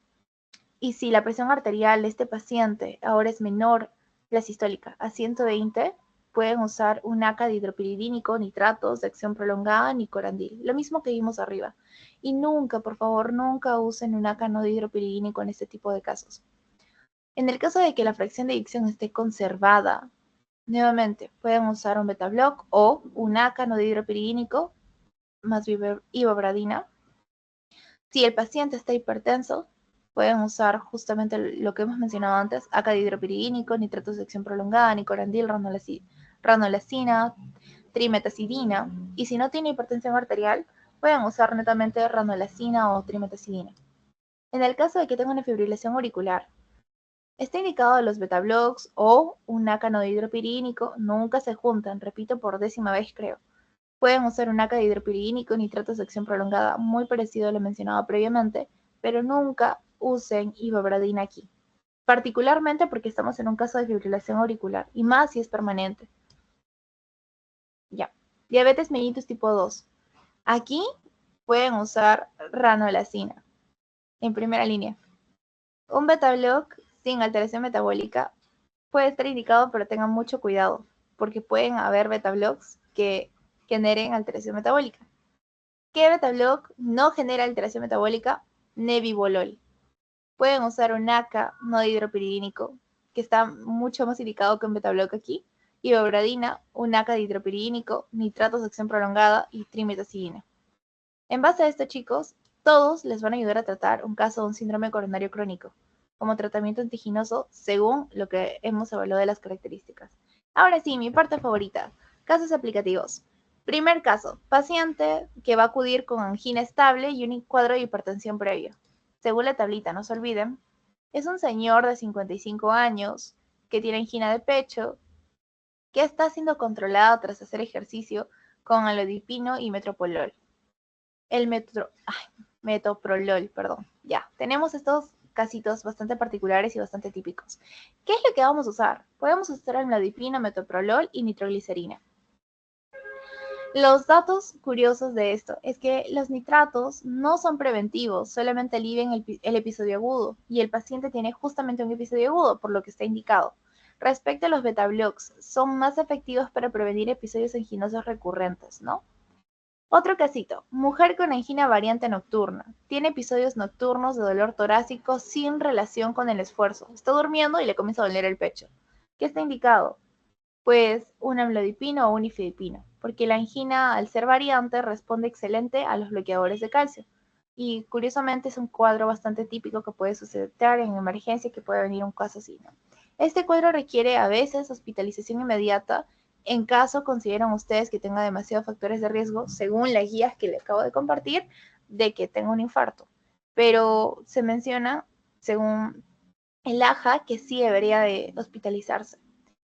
Speaker 1: Y si la presión arterial de este paciente ahora es menor, la sistólica, a 120, pueden usar un ACA dihidropiridínico, nitratos de acción prolongada, nicorandil. Lo mismo que vimos arriba. Y nunca, por favor, nunca usen un ACA no dihidropiridínico en este tipo de casos. En el caso de que la fracción de eyección esté conservada, nuevamente pueden usar un beta-block o un ACA no dihidropiridínico más ibabradina. Si el paciente está hipertenso, pueden usar justamente lo que hemos mencionado antes, acadihidropiridínico, nitratos de acción prolongada, nicorandil, ranolacina, trimetazidina. Y si no tiene hipertensión arterial, pueden usar netamente ranolacina o trimetazidina. En el caso de que tenga una fibrilación auricular, está indicado los beta-blogs o un acanodihidropiridínico, nunca se juntan, repito por 10ª vez creo. Pueden usar un ACA dihidropiridínico, nitratos de acción prolongada, muy parecido a lo mencionado previamente, pero nunca usen ibabradina aquí. Particularmente porque estamos en un caso de fibrilación auricular, y más si es permanente. Ya. Diabetes mellitus tipo 2. Aquí pueden usar ranolacina, en primera línea. Un beta-block sin alteración metabólica puede estar indicado, pero tengan mucho cuidado, porque pueden haber beta-blocks que generen alteración metabólica. ¿Qué beta-block no genera alteración metabólica? Nebivolol. Pueden usar un ACA no dihidropiridínico, que está mucho más indicado que un beta-block aquí, ibabradina, un ACA dihidropiridínico, nitratos de acción prolongada y trimetazidina. En base a esto, chicos, todos les van a ayudar a tratar un caso de un síndrome coronario crónico, como tratamiento antiginoso según lo que hemos evaluado de las características. Ahora sí, mi parte favorita, casos aplicativos. Primer caso, paciente que va a acudir con angina estable y un cuadro de hipertensión previo. Según la tablita, no se olviden, es un señor de 55 años que tiene angina de pecho, que está siendo controlada tras hacer ejercicio con alodipino y metoprolol. Metoprolol, perdón. Ya, tenemos estos casitos bastante particulares y bastante típicos. ¿Qué es lo que vamos a usar? Podemos usar alodipino, metoprolol y nitroglicerina. Los datos curiosos de esto es que los nitratos no son preventivos, solamente alivian el episodio agudo y el paciente tiene justamente un episodio agudo, por lo que está indicado. Respecto a los beta-blocs, son más efectivos para prevenir episodios anginosos recurrentes, ¿no? Otro casito, mujer con angina variante nocturna. Tiene episodios nocturnos de dolor torácico sin relación con el esfuerzo. Está durmiendo y le comienza a doler el pecho. ¿Qué está indicado? Pues un amlodipino o un nifedipino, porque la angina, al ser variante, responde excelente a los bloqueadores de calcio. Y curiosamente es un cuadro bastante típico que puede suceder en emergencia, que puede venir un caso así, ¿no? Este cuadro requiere a veces hospitalización inmediata en caso consideran ustedes que tenga demasiados factores de riesgo, según las guías que le acabo de compartir, de que tenga un infarto. Pero se menciona, según el AJA, que sí debería de hospitalizarse.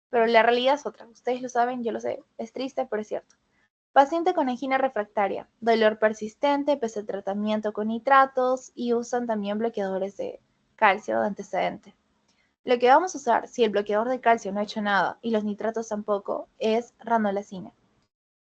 Speaker 1: Pero la realidad es otra. Ustedes lo saben, yo lo sé. Es triste, pero es cierto. Paciente con angina refractaria, dolor persistente pese al tratamiento con nitratos y usan también bloqueadores de calcio de antecedente. Lo que vamos a usar, si el bloqueador de calcio no ha hecho nada y los nitratos tampoco, es ranolacina.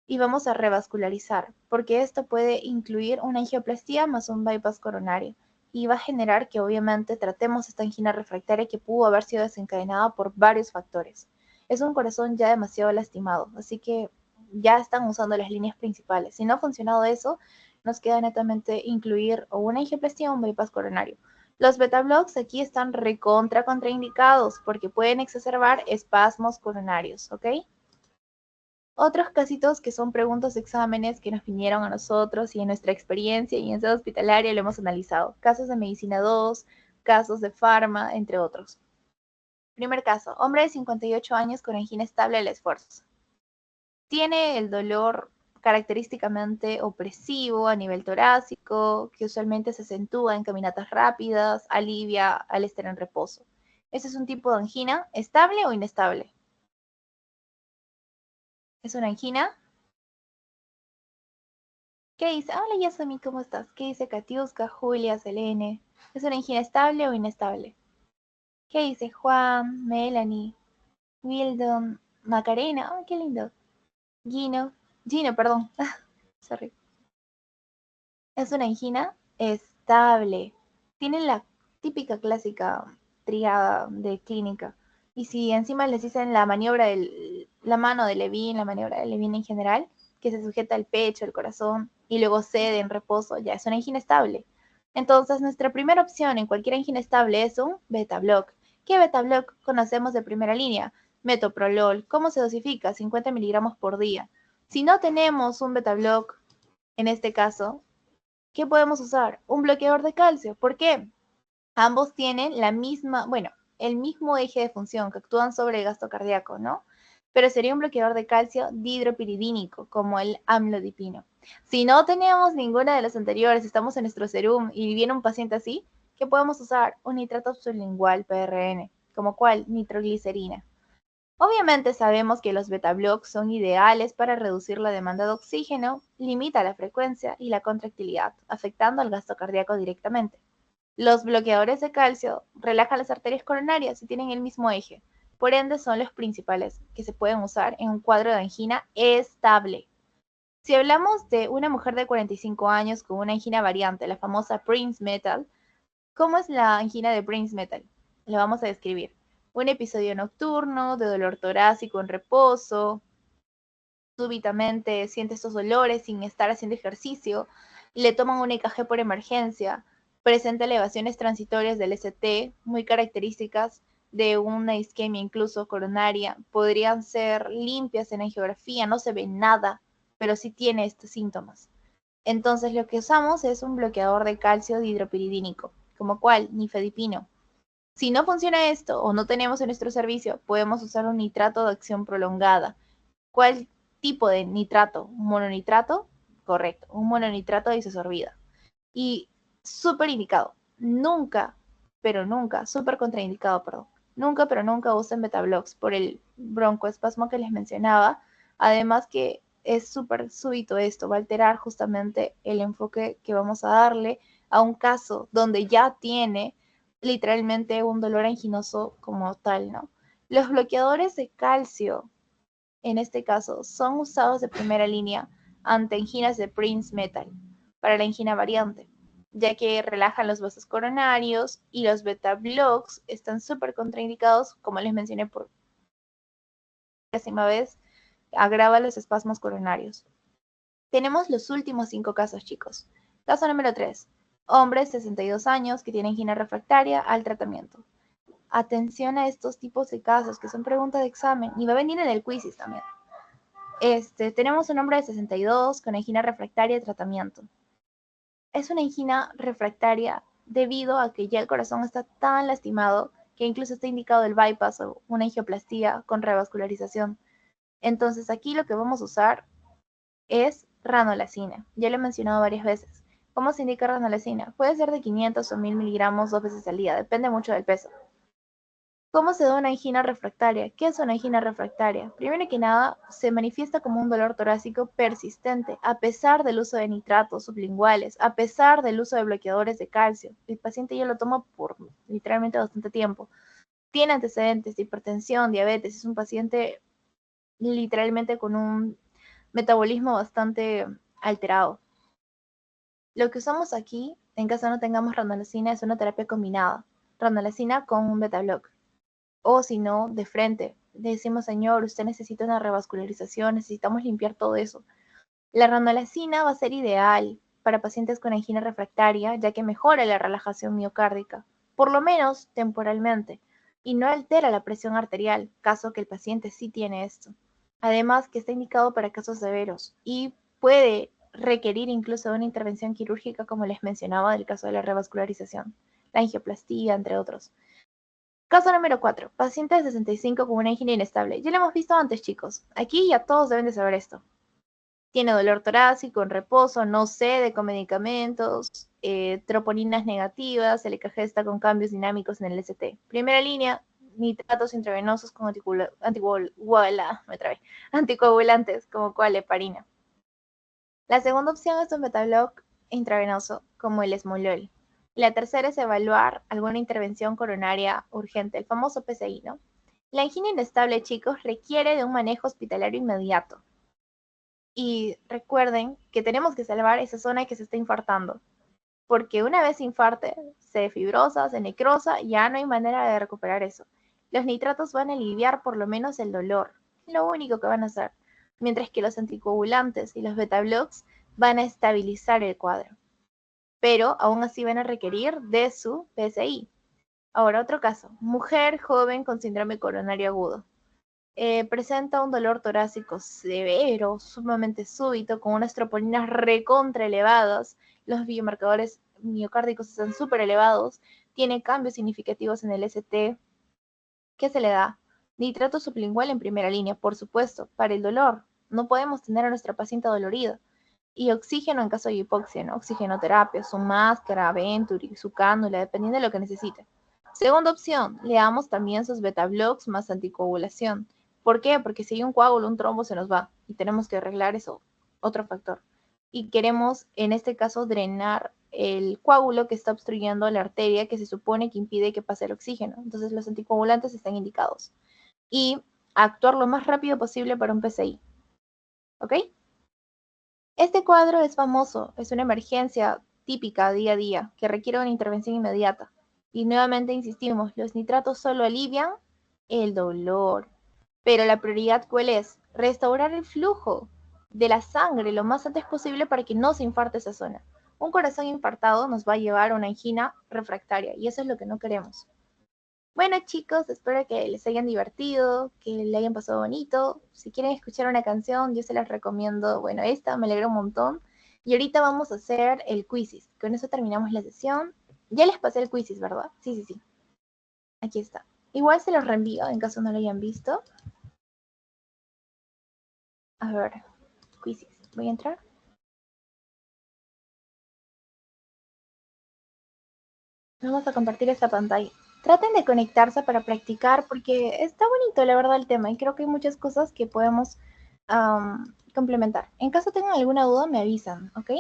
Speaker 1: Y vamos a revascularizar, porque esto puede incluir una angioplastía más un bypass coronario. Y va a generar que obviamente tratemos esta angina refractaria que pudo haber sido desencadenada por varios factores. Es un corazón ya demasiado lastimado, así que ya están usando las líneas principales. Si no ha funcionado eso, nos queda netamente incluir o una angioplastía o un bypass coronario. Los beta-blocs aquí están recontra contraindicados porque pueden exacerbar espasmos coronarios, ¿ok? Otros casitos que son preguntas de exámenes que nos vinieron a nosotros y en nuestra experiencia y en sede hospitalaria lo hemos analizado. Casos de medicina 2, casos de farma, entre otros. Primer caso, hombre de 58 años con angina estable al esfuerzo. Tiene el dolor característicamente opresivo a nivel torácico, que usualmente se acentúa en caminatas rápidas, alivia al estar en reposo. ¿Ese es un tipo de angina estable o inestable? ¿Es una angina? ¿Qué dice? Hola Yasumi, ¿cómo estás? ¿Qué dice Katiuska, Julia, Selene? ¿Es una angina estable o inestable? ¿Qué dice Juan, Melanie, Wildon, Macarena? ¡Ay, qué lindo! Gino, perdón. Sorry. Es una angina estable. Tiene la típica clásica triada de clínica. Y si encima les dicen la maniobra la mano de Levin, la maniobra de Levin en general, que se sujeta al pecho, al corazón, y luego cede en reposo, ya es una angina estable. Entonces, nuestra primera opción en cualquier angina estable es un beta-block. ¿Qué beta-block conocemos de primera línea? Metoprolol. ¿Cómo se dosifica? 50 miligramos por día. Si no tenemos un beta-block, en este caso, ¿qué podemos usar? Un bloqueador de calcio. ¿Por qué? Ambos tienen la misma, bueno, el mismo eje de función, que actúan sobre el gasto cardíaco, ¿no? Pero sería un bloqueador de calcio dihidropiridínico, como el amlodipino. Si no tenemos ninguna de las anteriores, estamos en nuestro serum y viene un paciente así, ¿qué podemos usar? Un nitrato sublingual PRN, como cuál? Nitroglicerina. Obviamente sabemos que los beta-blocs son ideales para reducir la demanda de oxígeno, limita la frecuencia y la contractilidad, afectando al gasto cardíaco directamente. Los bloqueadores de calcio relajan las arterias coronarias y tienen el mismo eje, por ende son los principales que se pueden usar en un cuadro de angina estable. Si hablamos de una mujer de 45 años con una angina variante, la famosa Prince Metal, ¿cómo es la angina de Prince Metal? Lo vamos a describir. Un episodio nocturno de dolor torácico en reposo, súbitamente siente estos dolores sin estar haciendo ejercicio, le toman un EKG por emergencia, presenta elevaciones transitorias del ST muy características de una isquemia incluso coronaria, podrían ser limpias en angiografía, no se ve nada, pero sí tiene estos síntomas. Entonces lo que usamos es un bloqueador de calcio dihidropiridínico, como cuál, nifedipino. Si no funciona esto o no tenemos en nuestro servicio, podemos usar un nitrato de acción prolongada. ¿Cuál tipo de nitrato? ¿Un mononitrato? Correcto, un mononitrato de isosorbida. Y súper indicado. Nunca, pero nunca, súper contraindicado, perdón. nunca, pero nunca usen beta-blocs por el broncoespasmo que les mencionaba. Además que es súper súbito esto, va a alterar justamente el enfoque que vamos a darle a un caso donde ya tiene literalmente un dolor anginoso como tal, ¿no? Los bloqueadores de calcio, en este caso, son usados de primera línea ante anginas de Prince Metal para la angina variante, ya que relajan los vasos coronarios y los beta blocs están súper contraindicados, como les mencioné por décima vez, agrava los espasmos coronarios. Tenemos los últimos 5 casos, chicos. Caso número 3. Hombre, 62 años, que tiene angina refractaria al tratamiento. Atención a estos tipos de casos, que son preguntas de examen, y va a venir en el quizzes también. Tenemos un hombre de 62 con angina refractaria de tratamiento. Es una angina refractaria debido a que ya el corazón está tan lastimado que incluso está indicado el bypass o una angioplastía con revascularización. Entonces aquí lo que vamos a usar es ranolacina. Ya lo he mencionado varias veces. ¿Cómo se indica ranolacina? Puede ser de 500 o 1000 miligramos 2 veces al día, depende mucho del peso. ¿Cómo se da una angina refractaria? ¿Qué es una angina refractaria? Primero que nada, se manifiesta como un dolor torácico persistente, a pesar del uso de nitratos sublinguales, a pesar del uso de bloqueadores de calcio. El paciente ya lo toma por literalmente bastante tiempo. Tiene antecedentes de hipertensión, diabetes, es un paciente literalmente con un metabolismo bastante alterado. Lo que usamos aquí, en caso no tengamos ranolacina, es una terapia combinada. Ranolacina con un beta-block. O si no, de frente. Le decimos, señor, usted necesita una revascularización, necesitamos limpiar todo eso. La ranolacina va a ser ideal para pacientes con angina refractaria, ya que mejora la relajación miocárdica, por lo menos temporalmente, y no altera la presión arterial, caso que el paciente sí tiene esto. Además, que está indicado para casos severos y puede requerir incluso una intervención quirúrgica, como les mencionaba, del caso de la revascularización, la angioplastía, entre otros. Caso número 4. Paciente de 65 con una angina inestable. Ya lo hemos visto antes, chicos. Aquí ya todos deben de saber esto. Tiene dolor torácico en reposo, no cede con medicamentos, troponinas negativas, el EKG está con cambios dinámicos en el ST. Primera línea, nitratos intravenosos con anticoagulantes como heparina. La segunda opción es un beta-block intravenoso como el esmolol. Y la tercera es evaluar alguna intervención coronaria urgente, el famoso PCI, ¿no? La angina inestable, chicos, requiere de un manejo hospitalario inmediato. Y recuerden que tenemos que salvar esa zona que se está infartando, porque una vez se infarte, se fibrosa, se necrosa, ya no hay manera de recuperar eso. Los nitratos van a aliviar por lo menos el dolor, lo único que van a hacer, mientras que los anticoagulantes y los beta-blocs van a estabilizar el cuadro, pero aún así van a requerir de su PSI. Ahora otro caso, mujer joven con síndrome coronario agudo. Presenta un dolor torácico severo, sumamente súbito, con unas troponinas recontra elevadas, los biomarcadores miocárdicos están súper elevados, tiene cambios significativos en el ST. ¿Qué se le da? Nitrato sublingual en primera línea, por supuesto, para el dolor. No podemos tener a nuestra paciente dolorida. Y oxígeno en caso de hipoxia, ¿no? Oxigenoterapia, su máscara, Venturi, su cánula, dependiendo de lo que necesite. Segunda opción, le damos también sus beta-blocs más anticoagulación. ¿Por qué? Porque si hay un coágulo, un trombo se nos va y tenemos que arreglar eso, otro factor. Y queremos, en este caso, drenar el coágulo que está obstruyendo la arteria que se supone que impide que pase el oxígeno. Entonces los anticoagulantes están indicados. Y actuar lo más rápido posible para un PCI. ¿Ok? Este cuadro es famoso, es una emergencia típica día a día que requiere una intervención inmediata. Y nuevamente insistimos, los nitratos solo alivian el dolor, pero la prioridad ¿cuál es? Restaurar el flujo de la sangre lo más antes posible para que no se infarte esa zona. Un corazón infartado nos va a llevar a una angina refractaria y eso es lo que no queremos. Bueno, chicos, espero que les hayan divertido, que le hayan pasado bonito. Si quieren escuchar una canción, yo se las recomiendo. Bueno, esta me alegra un montón. Y ahorita vamos a hacer el quizzes. Con eso terminamos la sesión. Ya les pasé el quizzes, ¿verdad? Sí, sí, sí. Aquí está. Igual se los reenvío en caso no lo hayan visto. A ver, quizzes. Voy a entrar. Vamos a compartir esta pantalla. traten de conectarse para practicar porque está bonito la verdad el tema y creo que hay muchas cosas que podemos complementar. En caso tengan alguna duda me avisan, ¿ok?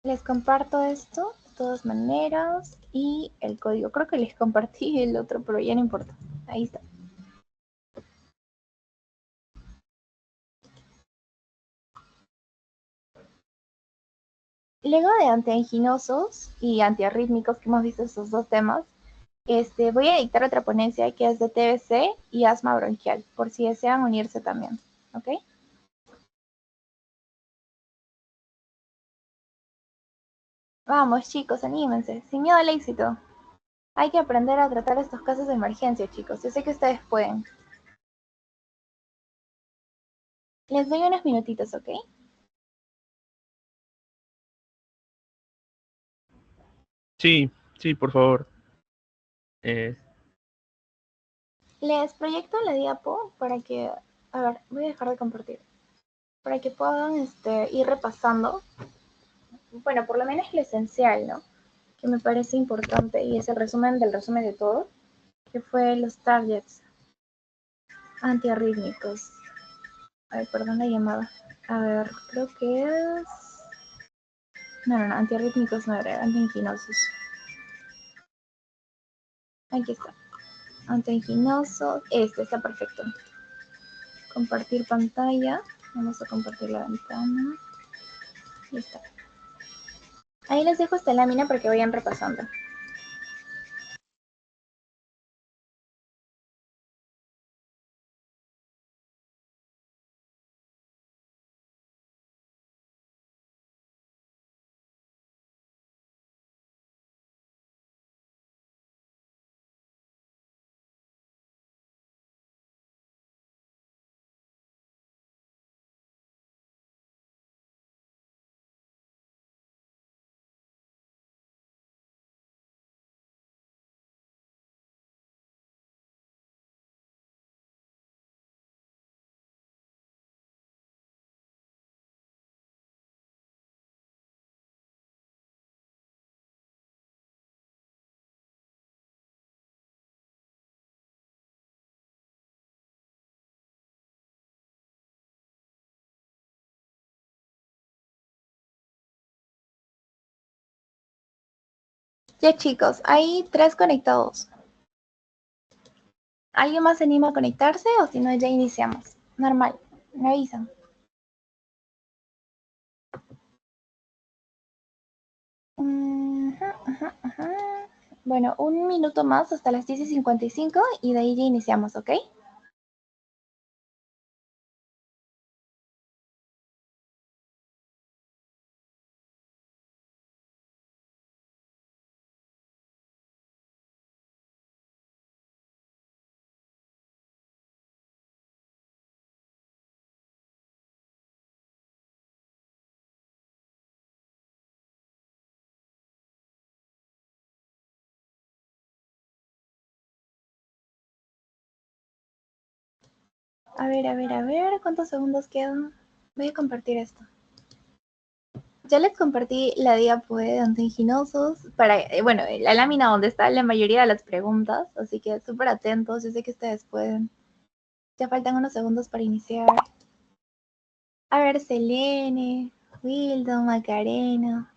Speaker 1: Les comparto esto de todas maneras y el código. Creo que les compartí el otro, pero ya no importa. Ahí está. Luego de antianginosos y antiarrítmicos que hemos visto estos dos temas, voy a dictar otra ponencia que es de TBC y asma bronquial, por si desean unirse también, ¿ok? Vamos chicos, anímense, sin miedo al éxito. Hay que aprender a tratar estos casos de emergencia, chicos. Yo sé que ustedes pueden. Les doy unos minutitos, ¿ok?
Speaker 2: Sí, sí, por favor. Eh,
Speaker 1: Les proyecto la diapo para que, a ver, voy a dejar de compartir, para que puedan ir repasando, bueno, por lo menos lo esencial, ¿no? Que me parece importante y es el resumen del resumen de todo, que fue los targets antiarrítmicos. Ay, perdón la llamada. A ver, creo que es... No, antiarrítmicos no era, antianginosos. Aquí está. Antianginosos, este está perfecto. Compartir pantalla. Vamos a compartir la ventana. Ahí está. Ahí les dejo esta lámina para que vayan repasando. Ya chicos, hay 3 conectados. ¿Alguien más se anima a conectarse o si no ya iniciamos? Normal, me avisan. Bueno, un minuto más hasta las 10:55 y de ahí ya iniciamos, ¿ok? A ver, ¿cuántos segundos quedan? Voy a compartir esto. Ya les compartí la diapo de antianginosos para, bueno, la lámina donde está la mayoría de las preguntas, así que súper atentos, yo sé que ustedes pueden. Ya faltan unos segundos para iniciar. A ver, Selene, Wildon, Macarena.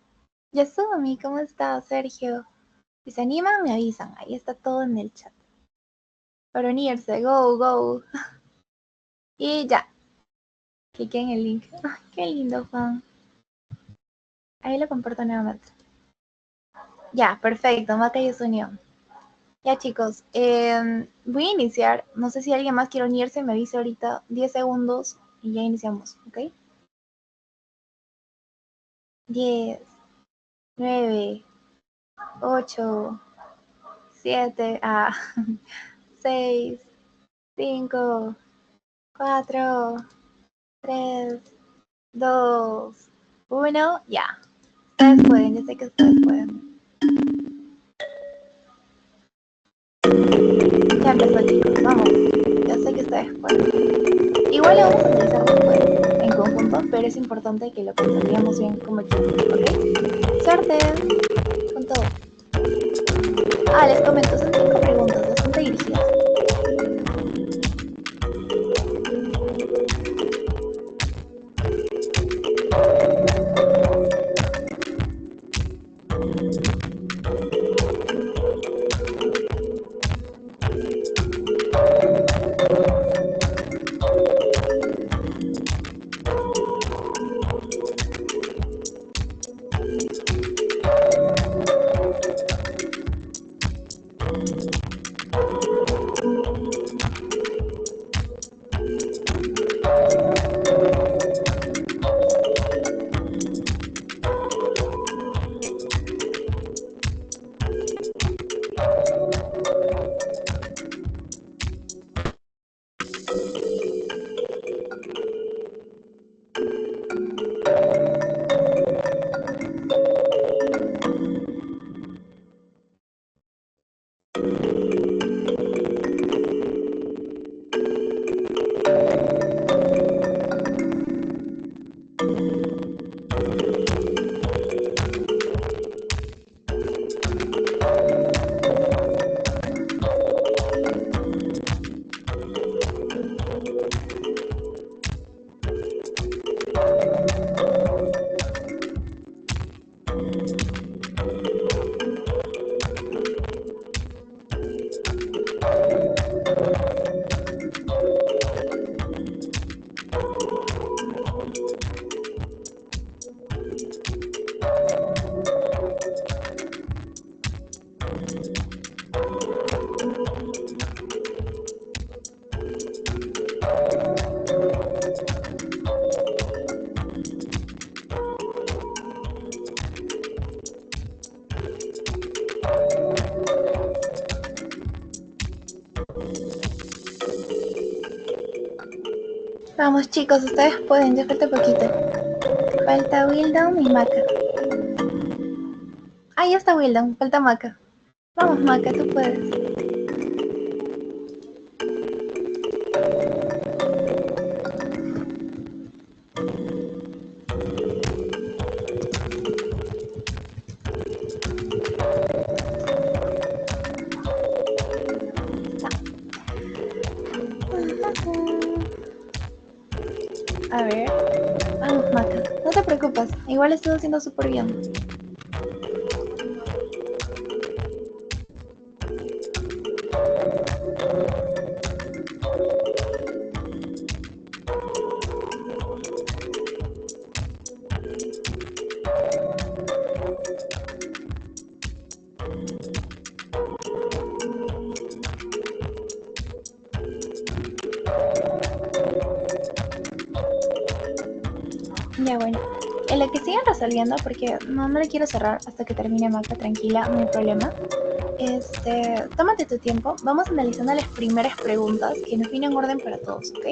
Speaker 1: Yasumi, ¿cómo está? Sergio. Si se animan, me avisan. Ahí está todo en el chat. Para unirse, go, go. Y ya. Cliqué en el link. Ay, qué lindo, Juan. Ahí lo comparto nuevamente. Ya, perfecto. Maca ya se unió. Ya, chicos. Voy a iniciar. No sé si alguien más quiere unirse. Me avisa ahorita 10 segundos y ya iniciamos, ¿ok? 10, 9, 8, 7, 6, 5, 4, 3, 2, 1, ya. Ustedes pueden, yo sé que ustedes pueden. Ya empezó, chicos, vamos. Yo sé que ustedes pueden. Igual lo vamos a utilizar después en conjunto, pero es importante que lo concentremos bien como equipo, ¿ok? ¡Suerte! Les comento, son 5 preguntas, bastante dirigidas. Vamos chicos, ustedes pueden, ya falta poquito. Falta Wildon y Maca. Ya está Wildon, falta Maca. Vamos Maca, tú puedes. A ver. Vamos Maca, no te preocupes, igual estoy haciendo súper bien. Ya bueno, en lo que siguen resolviendo, porque no le quiero cerrar hasta que termine Maca, tranquila, no hay problema. Tómate tu tiempo, vamos analizando las primeras preguntas que nos vienen en orden para todos, ¿ok?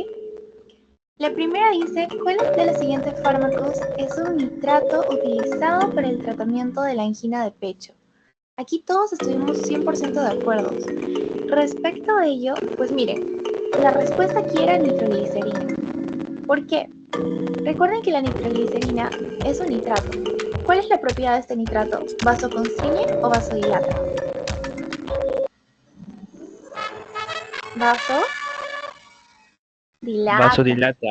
Speaker 1: La primera dice, ¿cuál de los siguientes fármacos es un nitrato utilizado para el tratamiento de la angina de pecho? Aquí todos estuvimos 100% de acuerdo. Respecto a ello, pues miren, la respuesta aquí era nitroglicerina. ¿Por qué? Recuerden que la nitroglicerina es un nitrato. ¿Cuál es la propiedad de este nitrato? ¿Vasoconstriñe o vasodilata?
Speaker 2: Vasodilata.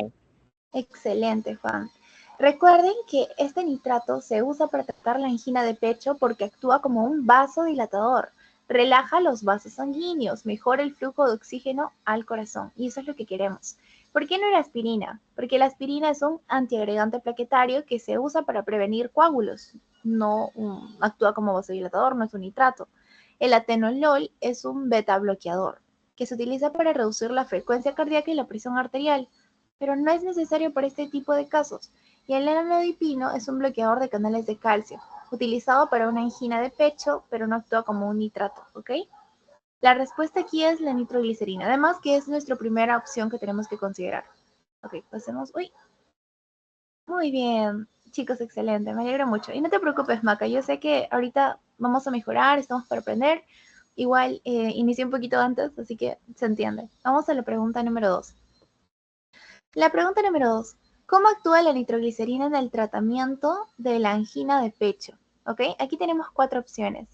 Speaker 1: Excelente, Juan. Recuerden que este nitrato se usa para tratar la angina de pecho porque actúa como un vasodilatador. Relaja los vasos sanguíneos, mejora el flujo de oxígeno al corazón. Y eso es lo que queremos. ¿Por qué no la aspirina? Porque la aspirina es un antiagregante plaquetario que se usa para prevenir coágulos. No actúa como vasodilatador, no es un nitrato. El atenolol es un beta bloqueador que se utiliza para reducir la frecuencia cardíaca y la presión arterial, pero no es necesario para este tipo de casos. Y el amlodipino es un bloqueador de canales de calcio, utilizado para una angina de pecho, pero no actúa como un nitrato, ¿ok? La respuesta aquí es la nitroglicerina, además que es nuestra primera opción que tenemos que considerar. Ok, pasemos. Uy, muy bien, chicos, excelente, me alegro mucho. Y no te preocupes, Maca, yo sé que ahorita vamos a mejorar, estamos para aprender. Igual inicié un poquito antes, así que se entiende. Vamos a la pregunta número 2. La pregunta número 2. ¿Cómo actúa la nitroglicerina en el tratamiento de la angina de pecho? ¿Ok? Aquí tenemos 4 opciones.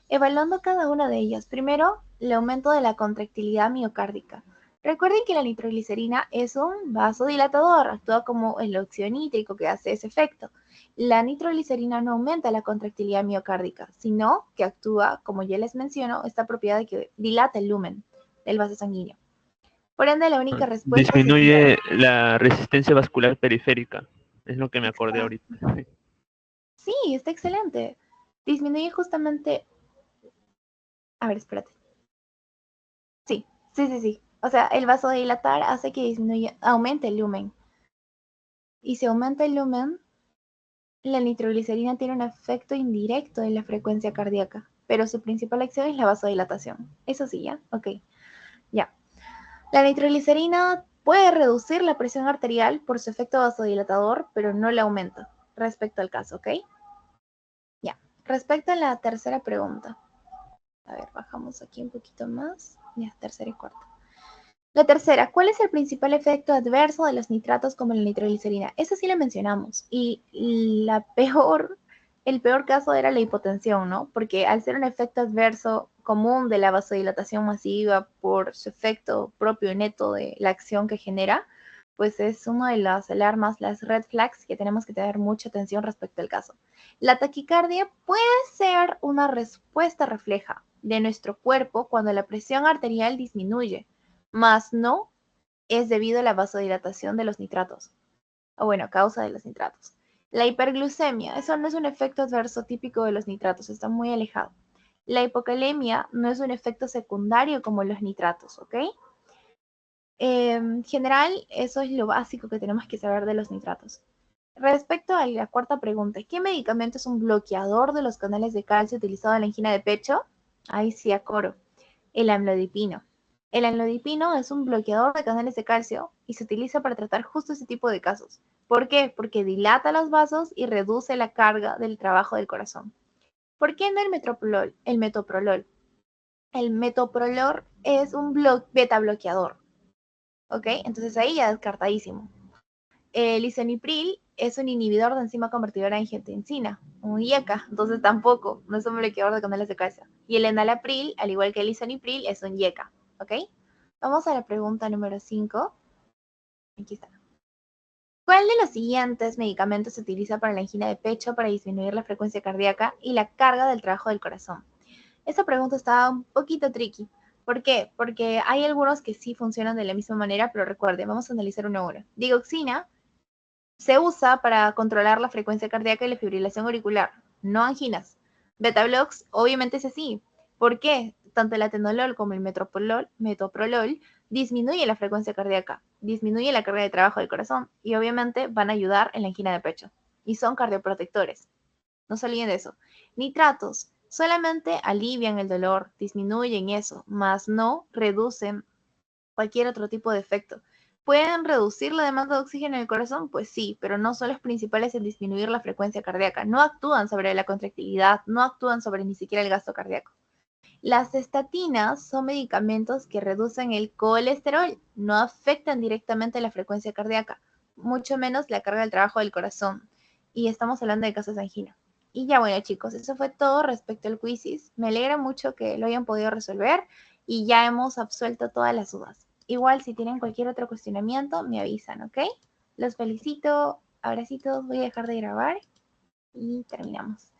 Speaker 1: Evaluando cada una de ellas, primero, el aumento de la contractilidad miocárdica. Recuerden que la nitroglicerina es un vasodilatador, actúa como el óxido nítrico que hace ese efecto. La nitroglicerina no aumenta la contractilidad miocárdica, sino que actúa, como ya les menciono, esta propiedad de que dilata el lumen del vaso sanguíneo. Por ende, la única respuesta sería...
Speaker 2: Disminuye la resistencia vascular periférica. Es lo que me acordé
Speaker 1: Exacto.
Speaker 2: ahorita.
Speaker 1: Sí, está excelente. Disminuye justamente... A ver, espérate. Sí, sí. O sea, el vasodilatar hace que aumente el lumen. Y si aumenta el lumen, la nitroglicerina tiene un efecto indirecto en la frecuencia cardíaca, pero su principal acción es la vasodilatación. Eso sí, ¿ya? Ok, ya. La nitroglicerina puede reducir la presión arterial por su efecto vasodilatador, pero no la aumenta respecto al caso, ¿ok? Ya. Respecto a la tercera pregunta. A ver, bajamos aquí un poquito más. Ya, tercera y cuarta. La tercera, ¿cuál es el principal efecto adverso de los nitratos como la nitroglicerina? Eso sí lo mencionamos. Y el peor caso era la hipotensión, ¿no? Porque al ser un efecto adverso común de la vasodilatación masiva por su efecto propio neto de la acción que genera, pues es una de las alarmas, las red flags, que tenemos que tener mucha atención respecto al caso. La taquicardia puede ser una respuesta refleja de nuestro cuerpo cuando la presión arterial disminuye, mas no es debido a la vasodilatación de los nitratos, o bueno, a causa de los nitratos. La hiperglucemia, eso no es un efecto adverso típico de los nitratos, está muy alejado. La hipocalemia no es un efecto secundario como los nitratos, ¿ok? En general, eso es lo básico que tenemos que saber de los nitratos. Respecto a la cuarta pregunta, ¿qué medicamento es un bloqueador de los canales de calcio utilizado en la angina de pecho? Ahí sí, a coro. El amlodipino. El amlodipino es un bloqueador de canales de calcio y se utiliza para tratar justo ese tipo de casos. ¿Por qué? Porque dilata los vasos y reduce la carga del trabajo del corazón. ¿Por qué no el metoprolol? El metoprolol es un beta bloqueador. ¿Ok? Entonces ahí ya descartadísimo. El lisonipril es un inhibidor de enzima convertidora de angiotensina, un IECA, entonces tampoco, no es un bloqueador de canales de calcio. Y el enalapril, al igual que el lisonipril, es un IECA, ¿ok? Vamos a la pregunta número 5. Aquí está. ¿Cuál de los siguientes medicamentos se utiliza para la angina de pecho para disminuir la frecuencia cardíaca y la carga del trabajo del corazón? Esta pregunta está un poquito tricky. ¿Por qué? Porque hay algunos que sí funcionan de la misma manera, pero recuerden, vamos a analizar uno a uno. Digoxina se usa para controlar la frecuencia cardíaca y la fibrilación auricular, no anginas. Beta blocks, obviamente es así. ¿Por qué? Tanto el atenolol como el metoprolol disminuye la frecuencia cardíaca, disminuye la carga de trabajo del corazón y obviamente van a ayudar en la angina de pecho. Y son cardioprotectores. No se olviden de eso. Nitratos solamente alivian el dolor, disminuyen eso, mas no reducen cualquier otro tipo de efecto. ¿Pueden reducir la demanda de oxígeno en el corazón? Pues sí, pero no son los principales en disminuir la frecuencia cardíaca. No actúan sobre la contractilidad, no actúan sobre ni siquiera el gasto cardíaco. Las estatinas son medicamentos que reducen el colesterol, no afectan directamente la frecuencia cardíaca, mucho menos la carga del trabajo del corazón. Y estamos hablando de casos de angina. Y ya bueno, chicos, eso fue todo respecto al quizzes. Me alegra mucho que lo hayan podido resolver y ya hemos absuelto todas las dudas. Igual, si tienen cualquier otro cuestionamiento, me avisan, ¿ok? Los felicito. Abracitos, voy a dejar de grabar y terminamos.